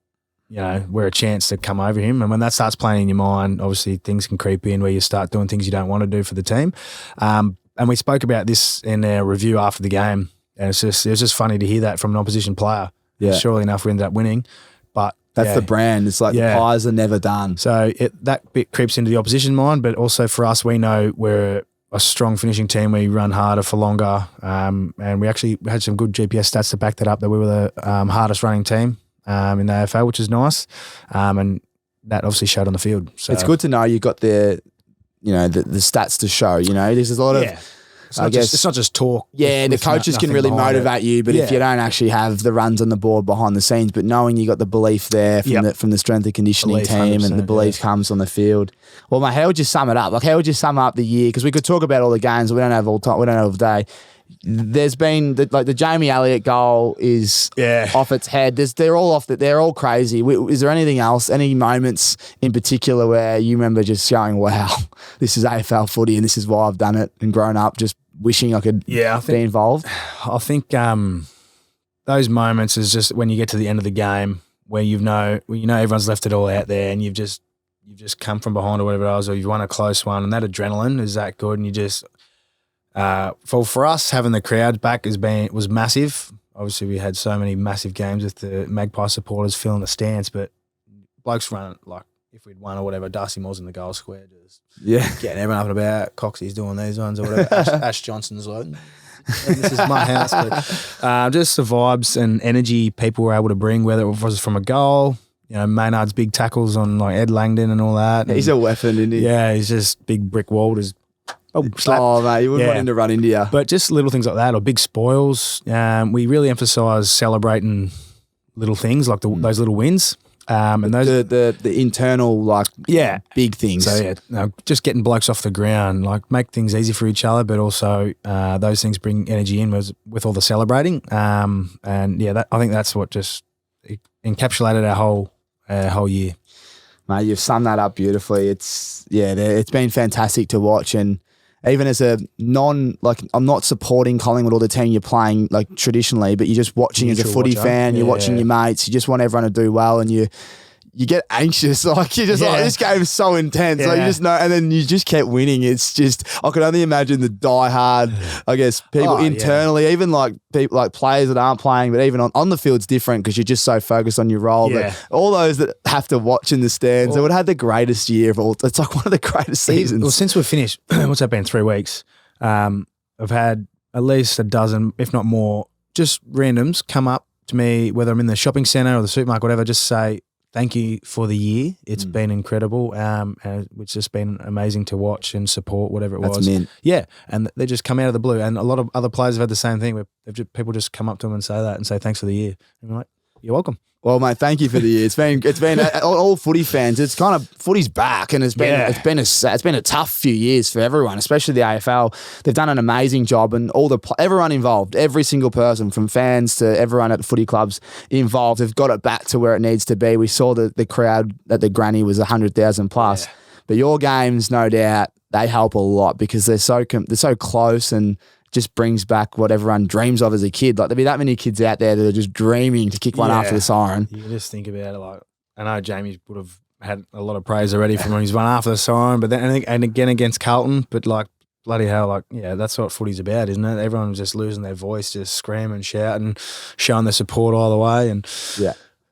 we're a chance to come over him. And when that starts playing in your mind, obviously things can creep in where you start doing things you don't want to do for the team. And we spoke about this in our review after the game, and it was just funny to hear that from an opposition player. Yeah. And surely enough, we ended up winning. But that's the brand. It's like the Pies are never done. So that bit creeps into the opposition mind, but also for us, we know we're a strong finishing team. We run harder for longer, and we actually had some good GPS stats to back that up, that we were the hardest running team in the AFL, which is nice, and that obviously showed on the field. So it's good to know you got the stats to show. There's a lot of... It's not just talk. Yeah, the coaches can really motivate you, but if you don't actually have the runs on the board behind the scenes, but knowing you got the belief there from the strength and conditioning team, and the belief comes on the field. Well, mate, how would you sum it up? Like, how would you sum up the year? Because we could talk about all the games, but we don't have all time. We don't have all day. There's been the Jamie Elliott goal is off its head. They're all crazy. Is there anything else? Any moments in particular where you remember just going, "Wow, this is AFL footy, and this is why I've done it and grown up just wishing I could be involved"? I think those moments is just when you get to the end of the game where everyone's left it all out there, and you've just come from behind or whatever it was, or you've won a close one, and that adrenaline is that good, and you just. For us, having the crowd back was massive. Obviously, we had so many massive games with the Magpie supporters filling the stands, but blokes running, like, if we'd won or whatever, Darcy Moore's in the goal square, just getting everyone up and about. Coxie's doing these ones or whatever. Ash Johnson's like, this is my house. But just the vibes and energy people were able to bring, whether it was from a goal, Maynard's big tackles on like Ed Langdon and all that. He's a weapon, isn't he? Yeah, he's just big brick wall. Oh, mate, you wouldn't want him to run into you. But just little things like that, or big spoils. We really emphasise celebrating little things like those little wins. And those the internal big things. So just getting blokes off the ground, like, make things easy for each other, but also those things bring energy in with all the celebrating. I think that's what just encapsulated our whole year. Mate, you've summed that up beautifully. It's been fantastic to watch, and even as a I'm not supporting Collingwood or the team you're playing like traditionally, but you're just watching as a footy fan, you're watching your mates, you just want everyone to do well, and you get anxious. Like, you're just like, this game is so intense. Like, you just know, and then you just kept winning. It's just, I could only imagine the diehard, I guess, people internally, even like people, like players that aren't playing, but even on the field's different because you're just so focused on your role. Yeah. But all those that have to watch in the stands, they would have had the greatest year of all. It's like one of the greatest seasons. Well, since we've finished, what's that been, 3 weeks? I've had at least a dozen, if not more, just randoms come up to me, whether I'm in the shopping centre or the supermarket, whatever, just say, thank you for the year. It's been incredible. And it's just been amazing to watch and support, whatever it was. Mint. Yeah. And they just come out of the blue. And a lot of other players have had the same thing where people just come up to them and say that and say, thanks for the year. And I'm like, you're welcome. Well, mate, thank you for the year. It's been all footy fans. It's kind of footy's back, and it's been a tough few years for everyone, especially the AFL. They've done an amazing job, and everyone involved, every single person from fans to everyone at the footy clubs involved, have got it back to where it needs to be. We saw the crowd at the granny was 100,000 plus, but your games, no doubt, they help a lot because they're so close and just brings back what everyone dreams of as a kid. Like, there'll be that many kids out there that are just dreaming to kick one after the siren. You can just think about it. Like, I know Jamie would have had a lot of praise already from when he's run after the siren, but then and again against Carlton. But like, bloody hell, like, that's what footy's about, isn't it? Everyone's just losing their voice, just screaming, shouting, showing their support all the way, and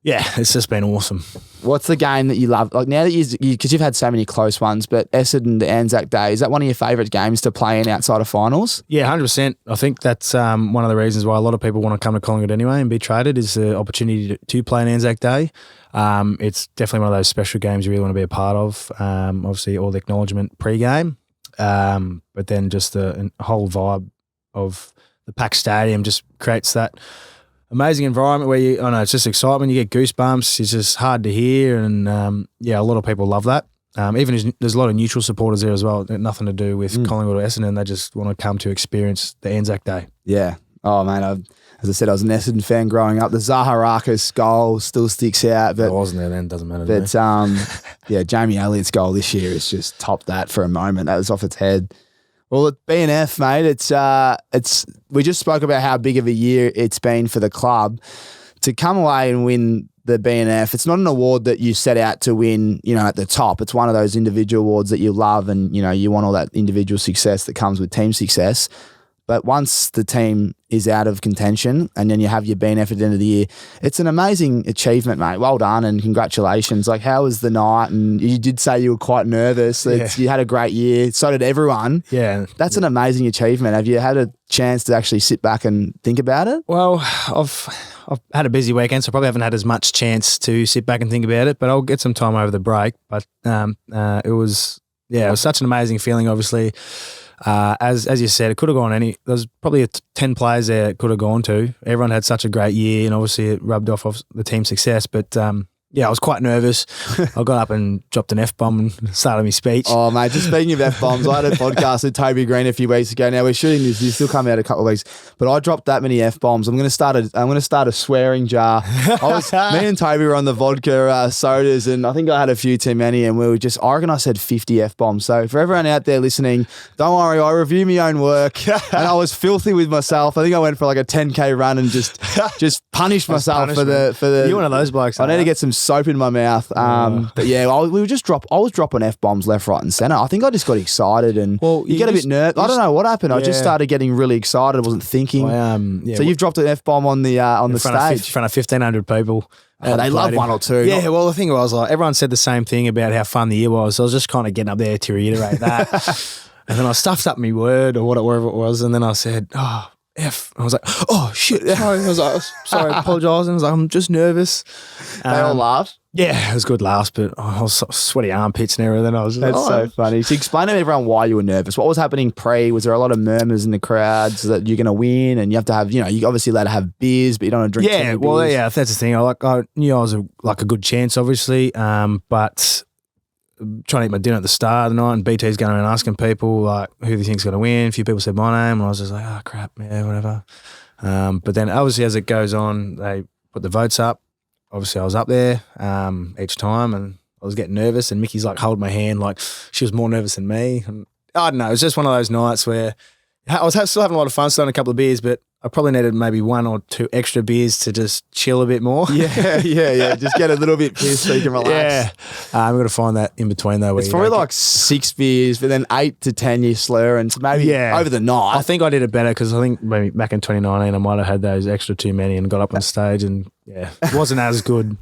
yeah, it's just been awesome. What's the game that you love? Like, now that because you've had so many close ones, but Essendon, the Anzac Day, is that one of your favourite games to play in outside of finals? Yeah, 100%. I think that's one of the reasons why a lot of people want to come to Collingwood anyway and be traded is the opportunity to play an Anzac Day. It's definitely one of those special games you really want to be a part of. Obviously, all the acknowledgement pre-game, but then just the whole vibe of the packed stadium just creates that amazing environment where it's just excitement. You get goosebumps. It's just hard to hear, and a lot of people love that. Even there's a lot of neutral supporters there as well. Nothing to do with Collingwood or Essendon. They just want to come to experience the Anzac Day. Yeah. Oh man, as I said, I was an Essendon fan growing up. The Zaharakis goal still sticks out. But I wasn't there then. Doesn't matter. But Jamie Elliott's goal this year has just topped that for a moment. That was off its head. Well, at BNF, mate, it's we just spoke about how big of a year it's been for the club. To come away and win the BNF, it's not an award that you set out to win, at the top. It's one of those individual awards that you love, and you want all that individual success that comes with team success. But once the team is out of contention and then you have your BNF at the end of the year, it's an amazing achievement, mate. Well done and congratulations. Like, how was the night? And you did say you were quite nervous. You had a great year. So did everyone. Yeah. That's an amazing achievement. Have you had a chance to actually sit back and think about it? Well, I've had a busy weekend, so I probably haven't had as much chance to sit back and think about it, but I'll get some time over the break. But it was such an amazing feeling, obviously. As you said, it could have gone there's probably 10 players there it could have gone to. Everyone had such a great year, and obviously it rubbed off of the team's success. But I was quite nervous. I got up and dropped an F-bomb and started my speech. Oh, mate, just speaking of F-bombs, I had a podcast with Toby Green a few weeks ago. Now we're shooting this will come out a couple of weeks, but I dropped that many F-bombs. I'm going to start a swearing jar. Me and Toby were on the vodka sodas, and I think I had a few too many, and I reckon I said 50 F-bombs. So for everyone out there listening, don't worry, I review my own work, and I was filthy with myself. I think I went for like a 10K run and just punished myself for the. You're one of those blokes. I need to get some soap in my mouth. But yeah, I was dropping F-bombs left, right and centre. I think I just got excited and you get a bit nervous. I don't know what happened. I just started getting really excited. I wasn't thinking. So you've dropped an F-bomb on the stage. In front of 1,500 people. They love one or two. Yeah, well, the thing was, like, everyone said the same thing about how fun the year was. So I was just kind of getting up there to reiterate that. And then I stuffed up my word or whatever it was. And then I said, F. I was like, oh, shit. Sorry. I was like, sorry, I apologise. And I was like, I'm just nervous. They all laughed? Yeah, it was good laughs, but I was sweaty armpits and everything. I was just so funny. So explain to everyone why you were nervous. What was happening pre? Was there a lot of murmurs in the crowd so that you're going to win and you have to have, you obviously allowed to have beers, but you don't want to drink too many beers? Yeah, that's the thing. I knew I was a good chance, obviously, but trying to eat my dinner at the start of the night, and BT's going around asking people like who do you think's going to win. A few people said my name, and I was just like, oh crap, yeah, whatever. But then obviously as it goes on, they put the votes up. Obviously I was up there each time, and I was getting nervous, and Mickey's like holding my hand like she was more nervous than me, and I don't know. It was just one of those nights where I was still having a lot of fun, still having a couple of beers, but I probably needed maybe 1 or 2 extra beers to just chill a bit more. Yeah. Just get a little bit pissed so you can relax. Yeah. We've got to find that in between though. It's probably like 6 beers, but then 8 to 10 you slur, and so maybe over the night. I think I did it better because I think maybe back in 2019 I might have had those extra too many and got up on stage and it wasn't as good.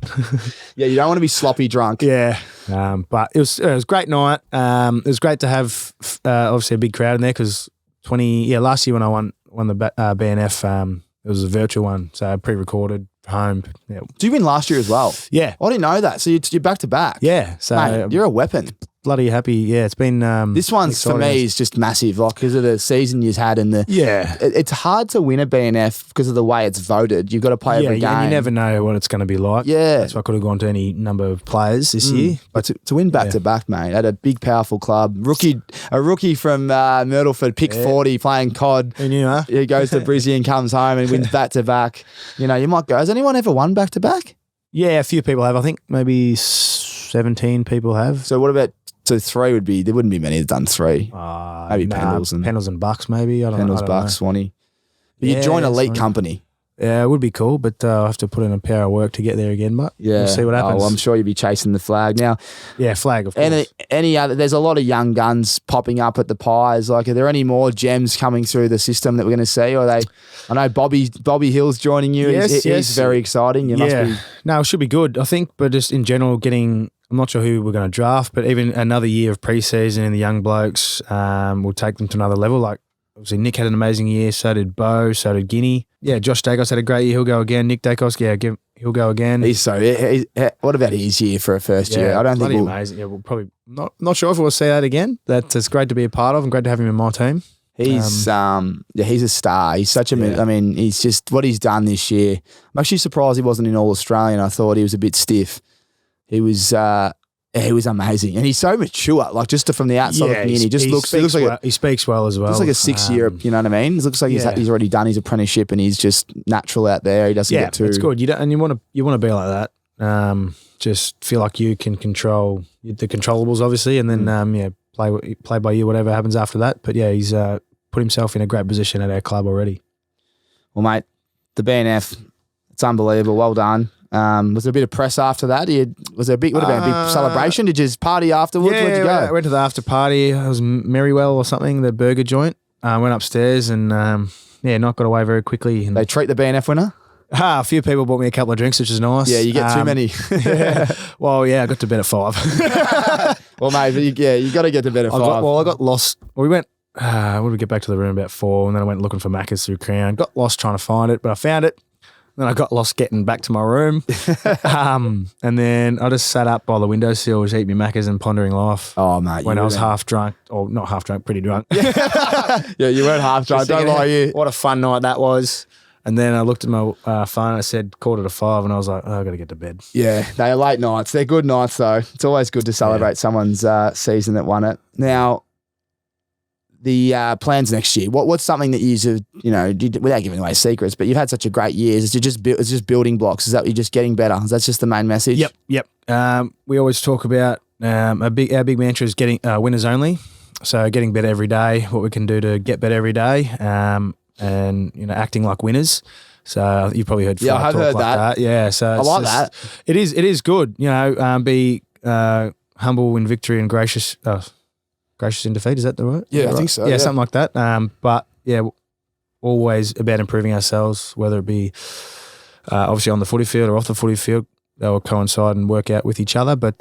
Yeah, you don't want to be sloppy drunk. Yeah. But it was a great night. It was great to have obviously a big crowd in there because last year when I won the BNF, it was a virtual one, so pre-recorded home. Yeah. Did you win last year as well? Yeah. I didn't know that. So you're back to back. Yeah. So mate, you're a weapon. Bloody happy. Yeah, it's been this one's for me is just massive, like because of the season you've had and the it's hard to win a BNF because of the way it's voted. You've got to play every game. And you never know what it's going to be like. Yeah, that's why I could have gone to any number of players this year. But to win back to back, mate, at a big powerful club, a rookie from Myrtleford, pick 40, playing COD. Who knew, huh? He goes to Brisbane and comes home and wins back to back. You know, you might go. Has anyone ever won back to back? Yeah, a few people have. I think maybe 17 people have. So what about? So 3 would be, there wouldn't be many that done 3. Maybe Pendles and Bucks, maybe. I don't know. Bucks, Swanee. But you join elite company. Yeah, it would be cool, but I'll have to put in a power of work to get there again, but we'll see what happens. Oh, I'm sure you'll be chasing the flag. Now, flag, of course. Any other, there's a lot of young guns popping up at the Pies. Like, are there any more gems coming through the system that we're going to see? Or I know Bobby Hill's joining you. Yes, he's very exciting. No, it should be good, I think, but just in general, I'm not sure who we're going to draft, but even another year of preseason in the young blokes will take them to another level. Like, obviously, Nick had an amazing year, so did Bo, so did Guinea. Yeah, Josh Dacos had a great year. He'll go again. Nick Dacos, he'll go again. What about his year for a first year? I don't think amazing. Yeah, we'll probably not sure if we'll see that again. It's great to be a part of and great to have him in my team. He's a star. He's such a. I mean, he's just what he's done this year. I'm actually surprised he wasn't in All Australian. I thought he was a bit stiff. He was amazing, and he's so mature. Like just from the outside looking in, he looks like he speaks well as well. Looks like a 6-year. You know what I mean? It looks like he's already done his apprenticeship, and he's just natural out there. He doesn't get too. It's good. You want to be like that. Just feel like you can control the controllables, obviously, and then play by you. Whatever happens after that. But he's put himself in a great position at our club already. Well, mate, the BNF, it's unbelievable. Well done. Was there a bit of press after that? Was there a big celebration? Did you just party afterwards? Where'd you go? I went to the after party. It was Merrywell or something, the burger joint. I went upstairs and not got away very quickly. And they treat the BNF winner? A few people bought me a couple of drinks, which is nice. Yeah, you get too many. Well, I got to bed at 5. Well, mate, you got to get to bed at 5. I got lost. We went. When we get back to the room about 4, and then I went looking for Macca's through Crown. Got lost trying to find it, but I found it. Then I got lost getting back to my room. And then I just sat up by the windowsill, just eating my Macca's and pondering life. Oh, mate. When I was half drunk, or not half drunk, pretty drunk. Yeah, you weren't half drunk. Don't lie, you. What a fun night that was. And then I looked at my phone, I said 4:45, and I was like, I got to get to bed. Yeah, they are late nights. They're good nights, though. It's always good to celebrate someone's season that won it. Now, the plans next year. What's something that without giving away secrets, but you've had such a great year. It's just building blocks. Is that you're just getting better? That's just the main message? Yep. We always talk about our big mantra is getting winners only. So getting better every day, what we can do to get better every day, and acting like winners. So you've probably heard I have heard that. Yeah, so I like that. It is good. Be humble in victory and gracious in defeat, is that the right? Yeah, I think so. Yeah, something like that. But always about improving ourselves, whether it be obviously on the footy field or off the footy field. They will coincide and work out with each other. But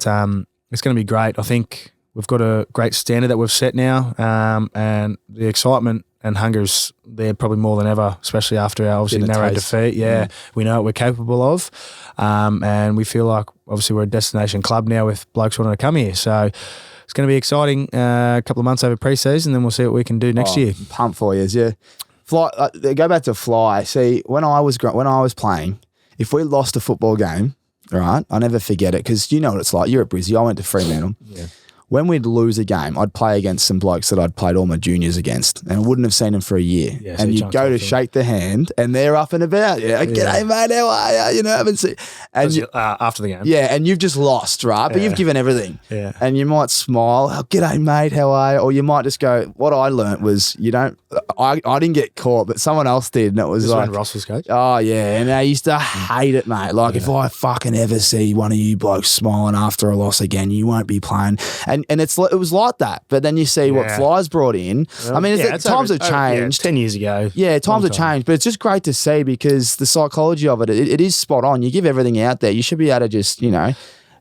it's going to be great. I think we've got a great standard that we've set now, and the excitement and hunger's there probably more than ever, especially after our obviously narrow defeat. Yeah, we know what we're capable of, and we feel like obviously we're a destination club now with blokes wanting to come here. So it's going to be exciting. A couple of months over pre-season, then we'll see what we can do next year. Pumped for you, yeah. Fly. Go back to fly. See, when I was playing, if we lost a football game, right, I'll never forget it because you know what it's like. You're at Brizzy. I went to Fremantle. Yeah. when we'd lose a game, I'd play against some blokes that I'd played all my juniors against, and I wouldn't have seen them for a year. Yeah, so and you'd go to shake the hand, and they're up and about. Yeah, g'day, mate, how are you? You know, haven't seen. And after the game. Yeah, and you've just lost, right? But you've given everything. Yeah. And you might smile, oh, g'day, mate, how are you? Or you might just go, what I learnt was you don't, I didn't get caught, but someone else did, and it was like. When Ross was coach? Oh, yeah, and I used to hate it, mate. Like, if I fucking ever see one of you blokes smiling after a loss again, you won't be playing. And it was like that. But then you see what Fly's brought in. Well, I mean, times have changed. 10 years ago. Yeah, times have changed. But it's just great to see because the psychology of it is spot on. You give everything out there. You should be able to just, you know,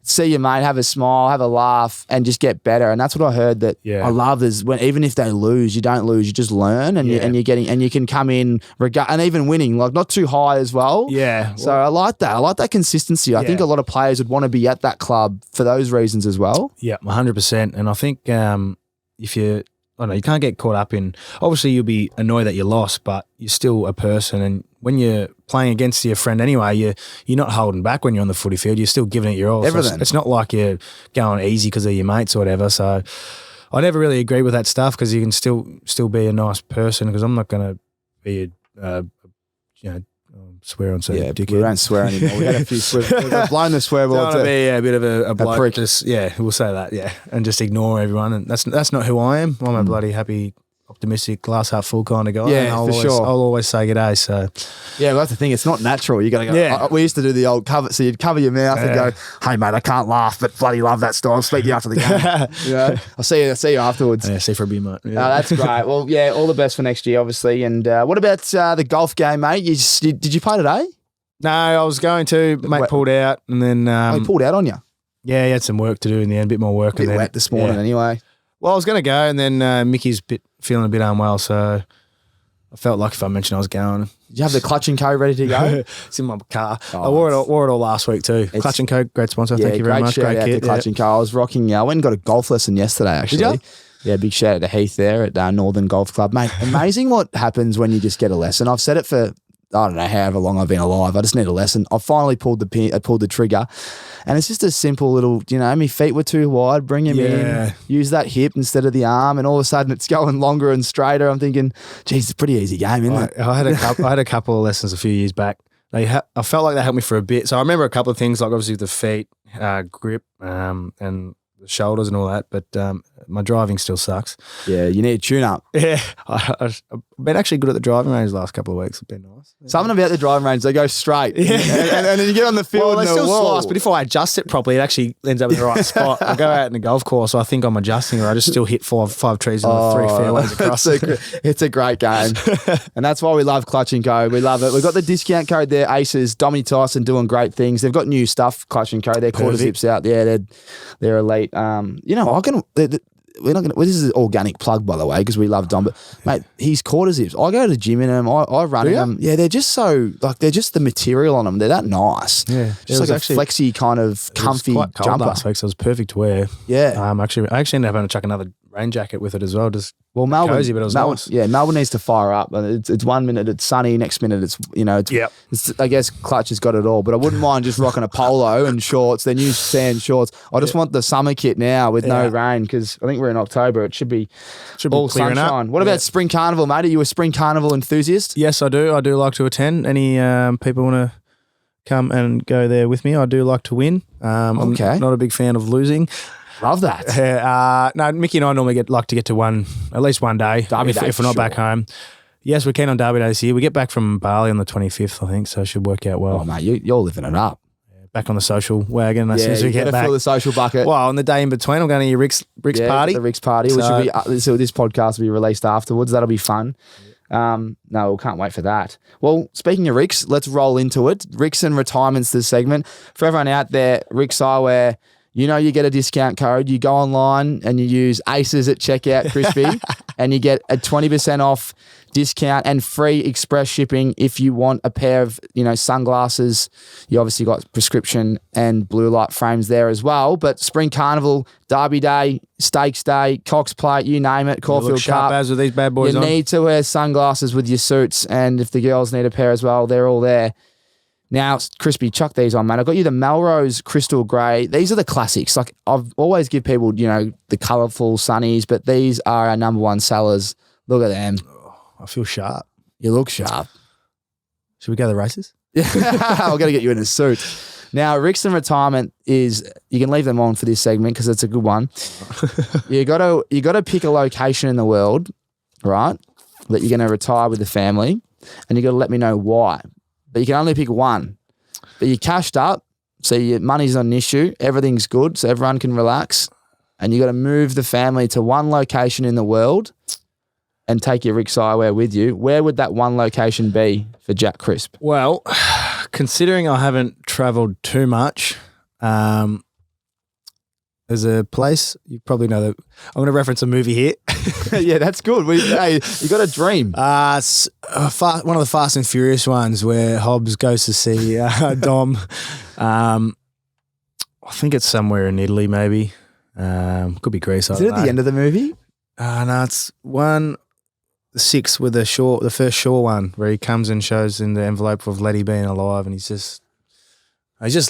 see your mate, have a smile, have a laugh, and just get better. And that's what I heard that I love is when even if they lose, you don't lose, you just learn, and you're getting, and you can come in and even winning, like not too high as well. Yeah. So I like that. I like that consistency. I think a lot of players would want to be at that club for those reasons as well. Yeah, 100%. And I think if you, I don't know, you can't get caught up in. Obviously, you'll be annoyed that you lost, but you're still a person, and when you're playing against your friend anyway, you're not holding back when you're on the footy field. You're still giving it your all. Everything. So it's not like you're going easy because of your mates or whatever. So I never really agree with that stuff because you can still be a nice person, because I'm not going to be swear on certain dickhead. We don't swear anymore. We had a few swear. We've blown the swear Don't word want to be a bit of a bloke. prick. Just, we'll say that, and just ignore everyone. And that's not who I am. I'm a bloody happy, optimistic, glass half full kind of guy. Yeah, and for sure. I'll always say g'day. So well, that's the thing. It's not natural. You got to go. Yeah. We used to do the old cover. So you'd cover your mouth and go, "Hey mate, I can't laugh, but bloody love that style. I'll speak to you after the game. You know, I'll see you afterwards." Yeah, see for a beer, mate. Yeah. That's great. Well, all the best for next year, obviously. And what about the golf game, mate? Did you play today? No, I was going to. Mate pulled out, and then He pulled out on you. Yeah, he had some work to do in the end, a bit more work. A bit wet this morning, anyway. Well, I was going to go, and then Mickey's feeling a bit unwell, so I felt like if I mentioned I was going. Did you have the Clutch & Co ready to go? It's in my car. I wore it all last week too. Clutch & Co, great sponsor. Thank you very much. Great shout out to Clutch & Co. I was rocking. I went and got a golf lesson yesterday, actually. Did you? Yeah, big shout out to Heath there at Northern Golf Club. Mate, amazing what happens when you just get a lesson. I've said it for, I don't know, however long I've been alive. I just need a lesson. I finally pulled the trigger, and it's just a simple little, my feet were too wide, bring them in, use that hip instead of the arm, and all of a sudden it's going longer and straighter. I'm thinking, geez, it's a pretty easy game, isn't it? I had a couple of lessons a few years back. I felt like they helped me for a bit. So I remember a couple of things, like obviously the feet, grip, and the shoulders and all that, but my driving still sucks. Yeah, you need a tune-up. Yeah, I've been actually good at the driving range the last couple of weeks. It's been nice. Something about the driving range, they go straight. Yeah. and then you get on the field they and still slice, but if I adjust it properly, it actually ends up in the right spot. I go out in the golf course, so I think I'm adjusting, or I just still hit five trees and 3 fairways across. It's a great game. And that's why we love Clutch & Co. We love it. We've got the discount code there, Aces, Dominic Tyson doing great things. They've got new stuff, Clutch & Co. Their quarter zips out. Yeah, they're elite. We're not going to. This is an organic plug, by the way, because we love Dom. But mate, he's quarter zips. I go to the gym in them. I run in them. Yeah, they're just so they're just the material on them. They're that nice. Yeah, just like actually, a flexy kind of comfy quite cold jumper. Last week, so it was perfect to wear. Yeah. I actually ended up having to chuck another rain jacket with it as well. Just Melbourne, cozy, but it was nice. Yeah, Melbourne needs to fire up. It's 1 minute it's sunny, next minute it's I guess Clutch has got it all. But I wouldn't mind just rocking a polo and shorts, their new sand shorts. I just want the summer kit now with no rain, because I think we're in October. It should be all sunshine. What about Spring Carnival, mate? Are you a Spring Carnival enthusiast? Yes, I do. I do like to attend. Any people want to come and go there with me? I do like to win. I'm not a big fan of losing. Love that. No, Mickey and I normally like to get to at least one day, if we're not back home. Yes, we're keen on Derby Day this year. We get back from Bali on the 25th, I think, so it should work out well. Oh, mate, you're living it up. Back on the social wagon as soon as we get back. Fill the social bucket. Well, on the day in between, I'm going to your RIXX party. The RIXX party, which will be this podcast will be released afterwards. That'll be fun. No, we can't wait for that. Well, speaking of RIXX, let's roll into it. RIXX and retirement's the segment. For everyone out there, RIXX Eyewear, you get a discount code. You go online and you use Aces at checkout, Crispy, and you get a 20% off discount and free express shipping if you want a pair of, sunglasses. You obviously got prescription and blue light frames there as well. But Spring Carnival, Derby Day, Stakes Day, Cox Plate, you name it, Caulfield Cup. As with these bad boys you need to wear sunglasses with your suits, and if the girls need a pair as well, they're all there. Now, Crispy, chuck these on, mate. I've got you the Melrose Crystal Grey. These are the classics. Like, I've always give people, the colourful sunnies, but these are our number one sellers. Look at them. Oh, I feel sharp. You look sharp. Should we go to the races? Yeah, I'm going to get you in a suit. Now, RIXX and retirement is, you can leave them on for this segment because it's a good one. you got to pick a location in the world, right, that you're going to retire with the family, and you got to let me know why. But you can only pick one. But you cashed up, so your money's not an issue. Everything's good, so everyone can relax. And you got to move the family to one location in the world and take your RIXX Eyewear with you. Where would that one location be for Jack Crisp? Well, considering I haven't travelled too much, there's a place, you probably know that. I'm going to reference a movie here. Yeah, that's good. Hey, you got a dream. It's one of the Fast and Furious ones where Hobbs goes to see Dom. I think it's somewhere in Italy, maybe. Could be Greece. Is it at the end of the movie? No, it's 6 with the first Shaw one where he comes and shows in the envelope of Letty being alive, and he's just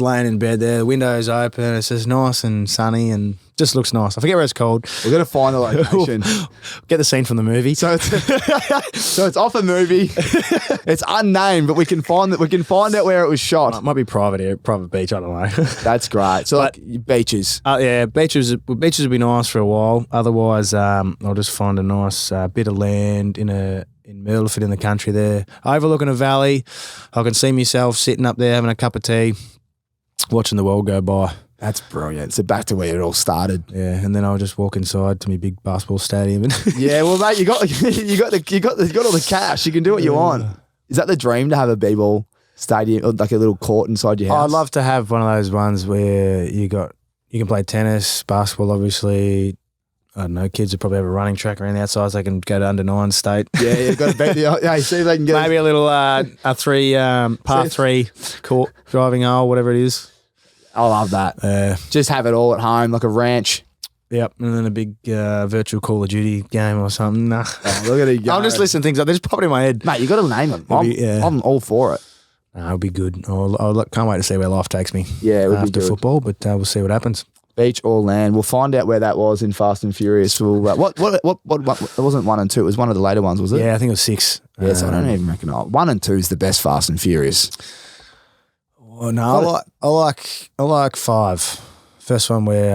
laying in bed there. The window's open. It's just nice and sunny and just looks nice. I forget where it's called. We're going to find the location. Get the scene from the movie. So it's off a movie. It's unnamed, but we can find out where it was shot. It might be private beach. I don't know. That's great. So like beaches. Yeah, beaches would be nice for a while. Otherwise, I'll just find a nice bit of land in Myrtleford in the country there, overlooking a valley. I can see myself sitting up there having a cup of tea, watching the world go by. That's brilliant. So back to where it all started. Yeah, and then I'll just walk inside to my big basketball stadium. Yeah, well, mate, you got all the cash. You can do what you want. Is that the dream, to have a b-ball stadium, or like a little court inside your house? I'd love to have one of those ones where you can play tennis, basketball, obviously. I don't know, kids would probably have a running track around the outside so they can go to under 9 state. Yeah, you've got to beat see if they can get maybe a little par 3 court driving hole, whatever it is. I love that. Just have it all at home, like a ranch. Yep, and then a big virtual Call of Duty game or something. Nah. Oh, look at it go. I'm just listening to things up. They're just popping in my head. Mate, you got to name them. I'm all for it. It'll be good. I can't wait to see where life takes me. Yeah, it would be good. After football, but we'll see what happens. Beach or land. We'll find out where that was in Fast and Furious. What? It wasn't 1 and 2. It was one of the later ones, was it? Yeah, I think it was 6. Yes, I don't even reckon. 1 and 2 is the best Fast and Furious. Oh, no, I like 5. First one where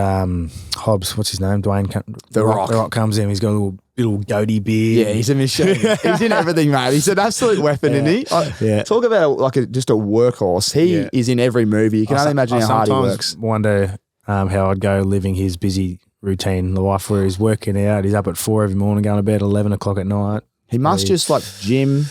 Hobbs, what's his name? Dwayne, The Rock comes in. He's got a little goatee beard. Yeah, he's a machine. He's in everything, mate. He's an absolute weapon, isn't he? Talk about just a workhorse. He is in every movie. You can only imagine how hard he works. I wonder how I'd go living his busy routine life where he's working out. He's up at 4 every morning, going to bed at 11 o'clock at night. He must just gym,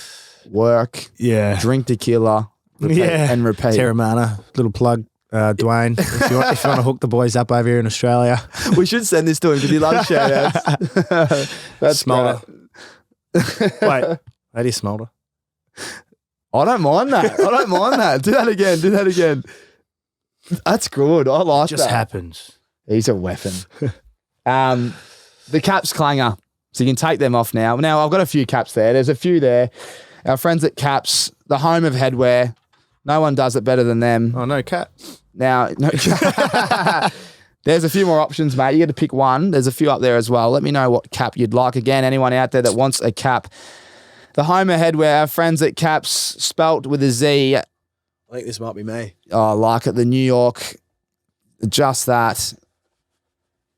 work, drink tequila, and repeat. Terramana, little plug. Dwayne, if you want to hook the boys up over here in Australia. We should send this to him because he loves shout-outs. That's Smolder. Wait, that is Smolder. I don't mind that. Do that again. That's good. I like that. Just happens. He's a weapon. The caps clanger. So you can take them off now. Now, I've got a few caps there. There's a few there. Our friends at Caps, the home of headwear. No one does it better than them. Oh, no cap. Now, no, there's a few more options, mate. You got to pick one. There's a few up there as well. Let me know what cap you'd like. Again, anyone out there that wants a cap. The home of headwear, our friends at Caps, spelt with a Z. I think this might be me. Oh, I like it. The New York, just that.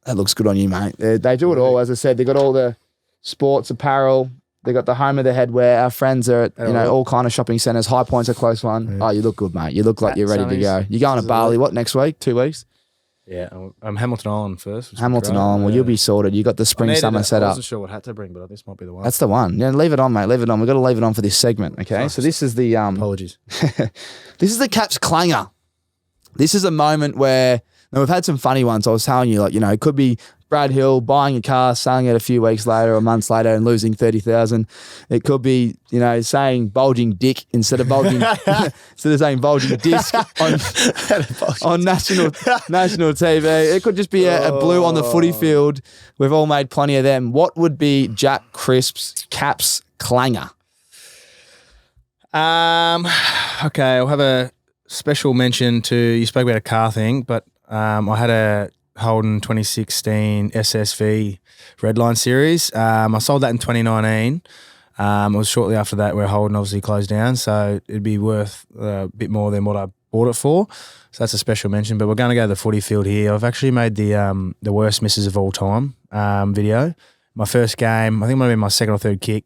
That looks good on you, mate. They do it all. As I said, they got all the sports apparel. They got the home of the headwear. Our friends are at all kind of shopping centres. High Point's a close one. Yeah. Oh, you look good, mate. You look like you're ready to go. You're going to Bali, what, next week? 2 weeks? Yeah, I'm Hamilton Island first. Hamilton Island. Well, you'll be sorted. You got the spring summer set up. I wasn't sure what hat to bring, but this might be the one. That's the one. Yeah, leave it on, mate. Leave it on. We've got to leave it on for this segment, okay? So this is the... Apologies. This is the Caps clanger. This is a moment where... Now, we've had some funny ones. I was telling you, it could be Brad Hill buying a car, selling it a few weeks later or months later and losing 30,000. It could be, saying bulging dick instead of bulging, instead of saying bulging disc on national TV. It could just be a blue on the footy field. We've all made plenty of them. What would be Jack Crisp's Caps clanger? Okay, I'll have a special mention to, you spoke about a car thing, but I had a Holden 2016 SSV Redline series. I sold that in 2019. It was shortly after that where Holden obviously closed down, so it'd be worth a bit more than what I bought it for. So that's a special mention. But we're going to go to the footy field here. I've actually made the worst misses of all time video. My first game, I think it might have been my second or third kick.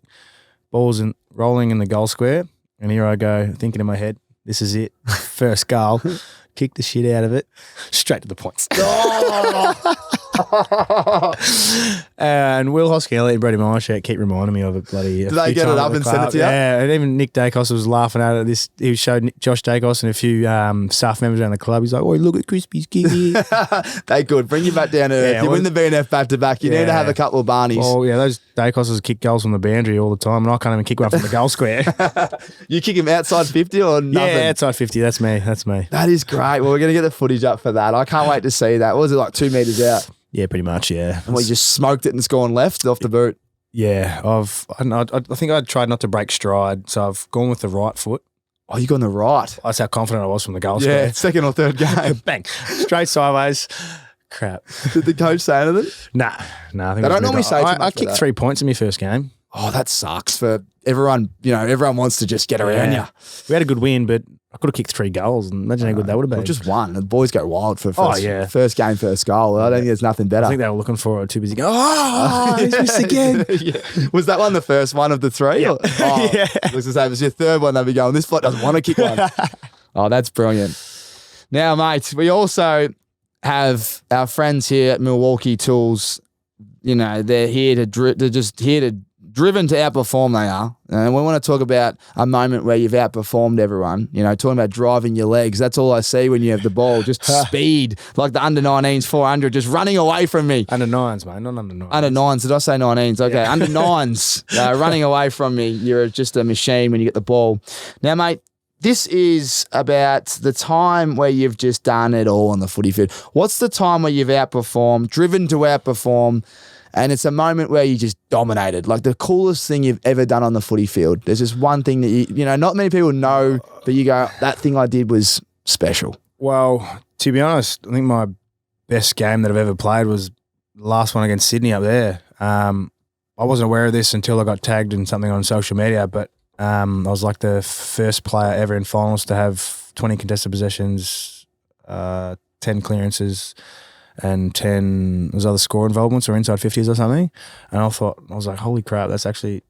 Ball's rolling in the goal square, and here I go, thinking in my head, this is it. First goal. Kick the shit out of it. Straight to the points. And Will Hoskelly and Brady Marshak keep reminding me of it bloody. Did they get it up and send it to you? Yeah, and even Nick Dacos was laughing at it. He showed Josh Dacos and a few staff members around the club. He's like, "Oh, look at Crispy's kick." They good. Bring you back down to earth. You win the BNF back to back. You need to have a couple of Barneys. Oh yeah, those Dacoses kick goals from the boundary all the time, and I can't even kick one from the goal square. You kick him outside 50 or nothing? Yeah, outside 50. That's me. That is great. Well, we're going to get the footage up for that. I can't wait to see that. What was it, like 2 meters out? Yeah, pretty much, yeah. And we just smoked it and it's gone left off the boot. Yeah, I think I tried not to break stride, so I've gone with the right foot. Oh, you got on the right. That's how confident I was from the goal Yeah, square. second or third game. Bang. Straight sideways. Crap. Did the coach say anything? Nah. I think They don't normally say too much I for kicked that. 3 points in my first game. Oh, that sucks for everyone. You know, everyone wants to just get around you. We had a good win, but I could have kicked 3 goals. And imagine how good that would have been. Well, just one. The boys go wild for Oh, first game, first goal. I don't think there's nothing better. I think they were looking for it. Too busy going, oh, he's missed again. Yeah. Was that one the first one of the 3? Yeah. Or, oh, Yeah. Looks the same. It was your third one. They'll be going, this bloke doesn't want to kick one. Oh, that's brilliant. Now, mate, we also have our friends here at MILWAUKEE Tools. You know, they're here driven to outperform, they are. And we want to talk about a moment where you've outperformed everyone. You know, talking about driving your legs. That's all I see when you have the ball. Just speed, like the under-19s 400, just running away from me. Under-9s, mate, not under-9s. Under-9s. Did I say 19s? Okay, Yeah. under-9s, running away from me. You're just a machine when you get the ball. Now, mate, this is about the time where you've just done it all on the footy field. What's the time where you've outperformed, driven to outperform, and it's a moment where you just dominated, like the coolest thing you've ever done on the footy field? There's just one thing that you know, not many people know, but you go, that thing I did was special. Well, to be honest, I think my best game that I've ever played was the last one against Sydney up there. I wasn't aware of this until I got tagged in something on social media, but I was like the first player ever in finals to have 20 contested possessions, 10 clearances, and 10 there's other score involvements or inside 50s or something. And I was like, holy crap, that's actually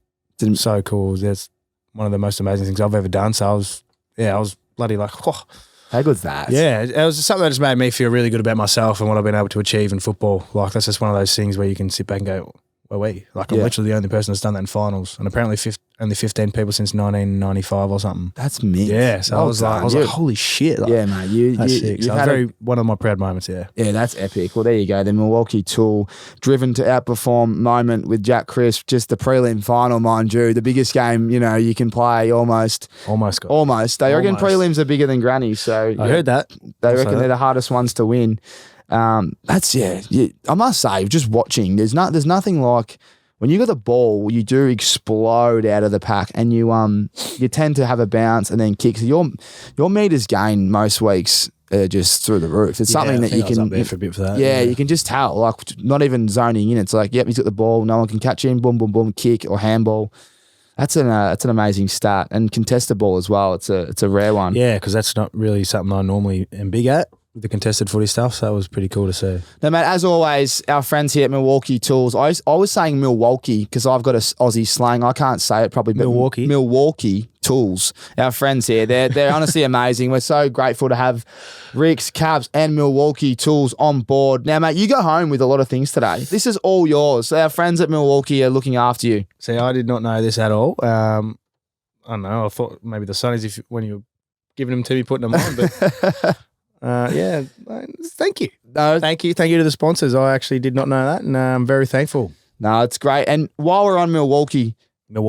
so cool. That's one of the most amazing things I've ever done. So I was bloody like, oh. How good's that? Yeah, it was something that just made me feel really good about myself and what I've been able to achieve in football. Like, that's just one of those things where you can sit back and go, well, like, I'm literally the only person that's done that in finals, and apparently only 15 people since 1995 or something. That's mint. Yeah, so I was like, holy shit. Like, yeah, mate. that's sick. So one of my proud moments, yeah. Yeah, that's epic. Well, there you go. The MILWAUKEE Tool driven to outperform moment with Jack Crisp, just the prelim final, mind you. The biggest game, you know, you can play almost. They reckon prelims are bigger than granny, so. I heard that. They reckon they're the I must say, just watching, there's nothing like when you got the ball, you do explode out of the pack, and you tend to have a bounce and then kick. So your meters gain most weeks are just through the roof. It's something that you can. I was up there for a bit for that. Yeah, you can just tell, like, not even zoning in. It's like, yep, he's got the ball, no one can catch him. Boom, boom, boom, kick or handball. That's an amazing stat, and contested ball as well. It's a rare one. Yeah, because that's not really something I normally am big at, with the contested footy stuff, so that was pretty cool to see. Now, mate, as always, our friends here at MILWAUKEE Tools, I was saying Milwaukee because I've got a Aussie slang. I can't say it probably, but MILWAUKEE Tools, our friends here, they're honestly amazing. We're so grateful to have RIXX, Cabs, and MILWAUKEE Tools on board. Now, mate, you go home with a lot of things today. This is all yours. Our friends at MILWAUKEE are looking after you. See, I did not know this at all. I don't know. I thought maybe the Sunnies, when you were giving them to me, putting them on, but... yeah, thank you. No, thank you to the sponsors. I actually did not know that, and I'm very thankful. No, it's great. And while we're on Milwaukee, I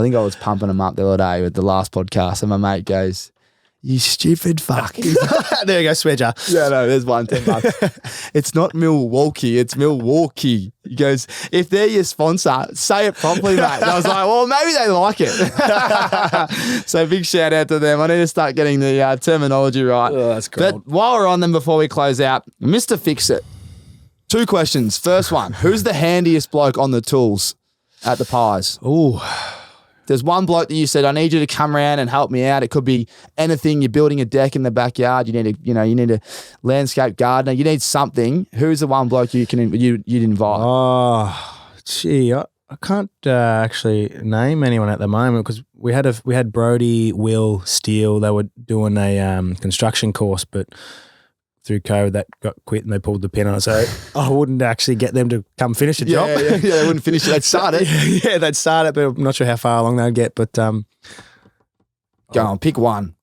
think I was pumping them up the other day with the last podcast, and my mate goes, You stupid fuck. There you go, Swedger. Yeah, no, there's one, $10. It's not Milwaukee, it's Milwaukee. He goes, if they're your sponsor, say it properly, mate. And I was like, well, maybe they like it. So big shout out to them. I need to start getting the terminology right. Oh, that's great. But while we're on them, before we close out, Mr. Fix It. 2 questions. First one, who's the handiest bloke on the tools at the Pies? Ooh. There's one bloke that you said, I need you to come around and help me out. It could be anything. You're building a deck in the backyard. You need a landscape gardener. You need something. Who's the one bloke you'd invite? Oh, gee, I can't actually name anyone at the moment because we had Brody, Will, Steele. They were doing a construction course, but through COVID that got quit and they pulled the pin on it. So I wouldn't actually get them to come finish the job. Yeah, they wouldn't finish it. They'd start it. Yeah, they'd start it, but I'm not sure how far along they'd get. But go on, pick one.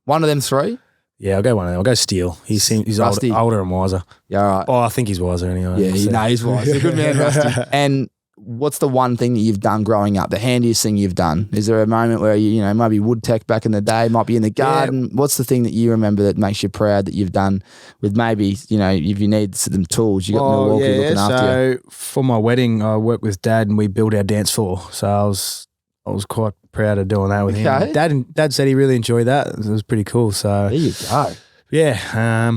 One of them 3? Yeah, I'll go one of them. I'll go Steele. He's older and wiser. Yeah, all right. Oh, I think he's wiser anyway. Yeah, he's wise. He's a good man, Rusty. And what's the one thing that you've done growing up, the handiest thing you've done? Is there a moment where you maybe wood tech back in the day, might be in the garden? Yeah. What's the thing that you remember that makes you proud that you've done with maybe, if you need some tools, you got Milwaukee looking after you? So for my wedding, I worked with Dad and we built our dance floor. So I was quite proud of doing that with him. Dad said he really enjoyed that. It was pretty cool. So there you go. Yeah,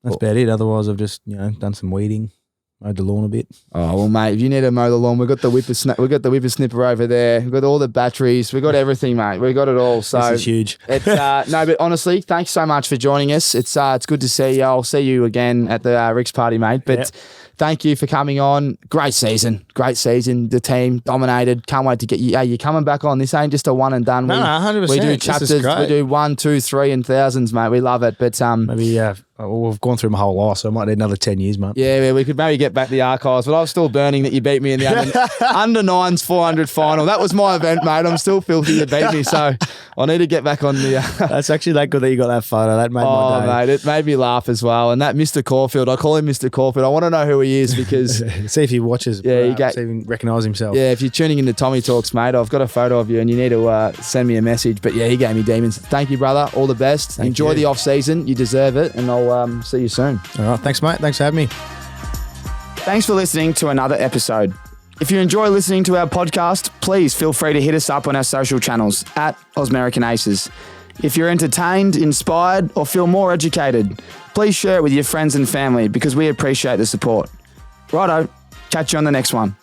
that's about it. Otherwise, I've just done some weeding. Mowed the lawn a bit. Oh well, mate, if you need to mow the lawn, we've got the whippersnipper over there. We've got all the batteries. We've got everything, mate. We've got it all. So this is huge. It's no, but honestly, thanks so much for joining us. It's good to see you. I'll see you again at the RIXX party, mate. But thank you for coming on. Great season. The team dominated. Can't wait to get you. You're coming back on. This ain't just a one and done. No, 100%. We do chapters. We do 1, 2, 3 and thousands, mate. We love it. But maybe we've gone through my whole life, so I might need another 10 years, mate. Yeah, we could maybe get back the archives, but I was still burning that you beat me in the under 9s 400 final. That was my event, mate. I'm still filthy you beat me, so I need to get back on the... That's actually that good that you got that photo. That made my day. Mate, it made me laugh as well. And that Mr. Caulfield, I call him Mr. Caulfield. I want to know who he is because... See if he watches. Yeah, see if he recognise himself. Yeah, if you're tuning into Tommy Talks, mate, I've got a photo of you and you need to send me a message. But yeah, he gave me demons. Thank you, brother. All the best. Enjoy the off-season. You deserve it. And I'll see you soon. All right. Thanks, mate. Thanks for having me. Thanks for listening to another episode. If you enjoy listening to our podcast, please feel free to hit us up on our social channels at Ausmerican Aces. If you're entertained, inspired, or feel more educated, please share it with your friends and family because we appreciate the support. Righto. Catch you on the next one.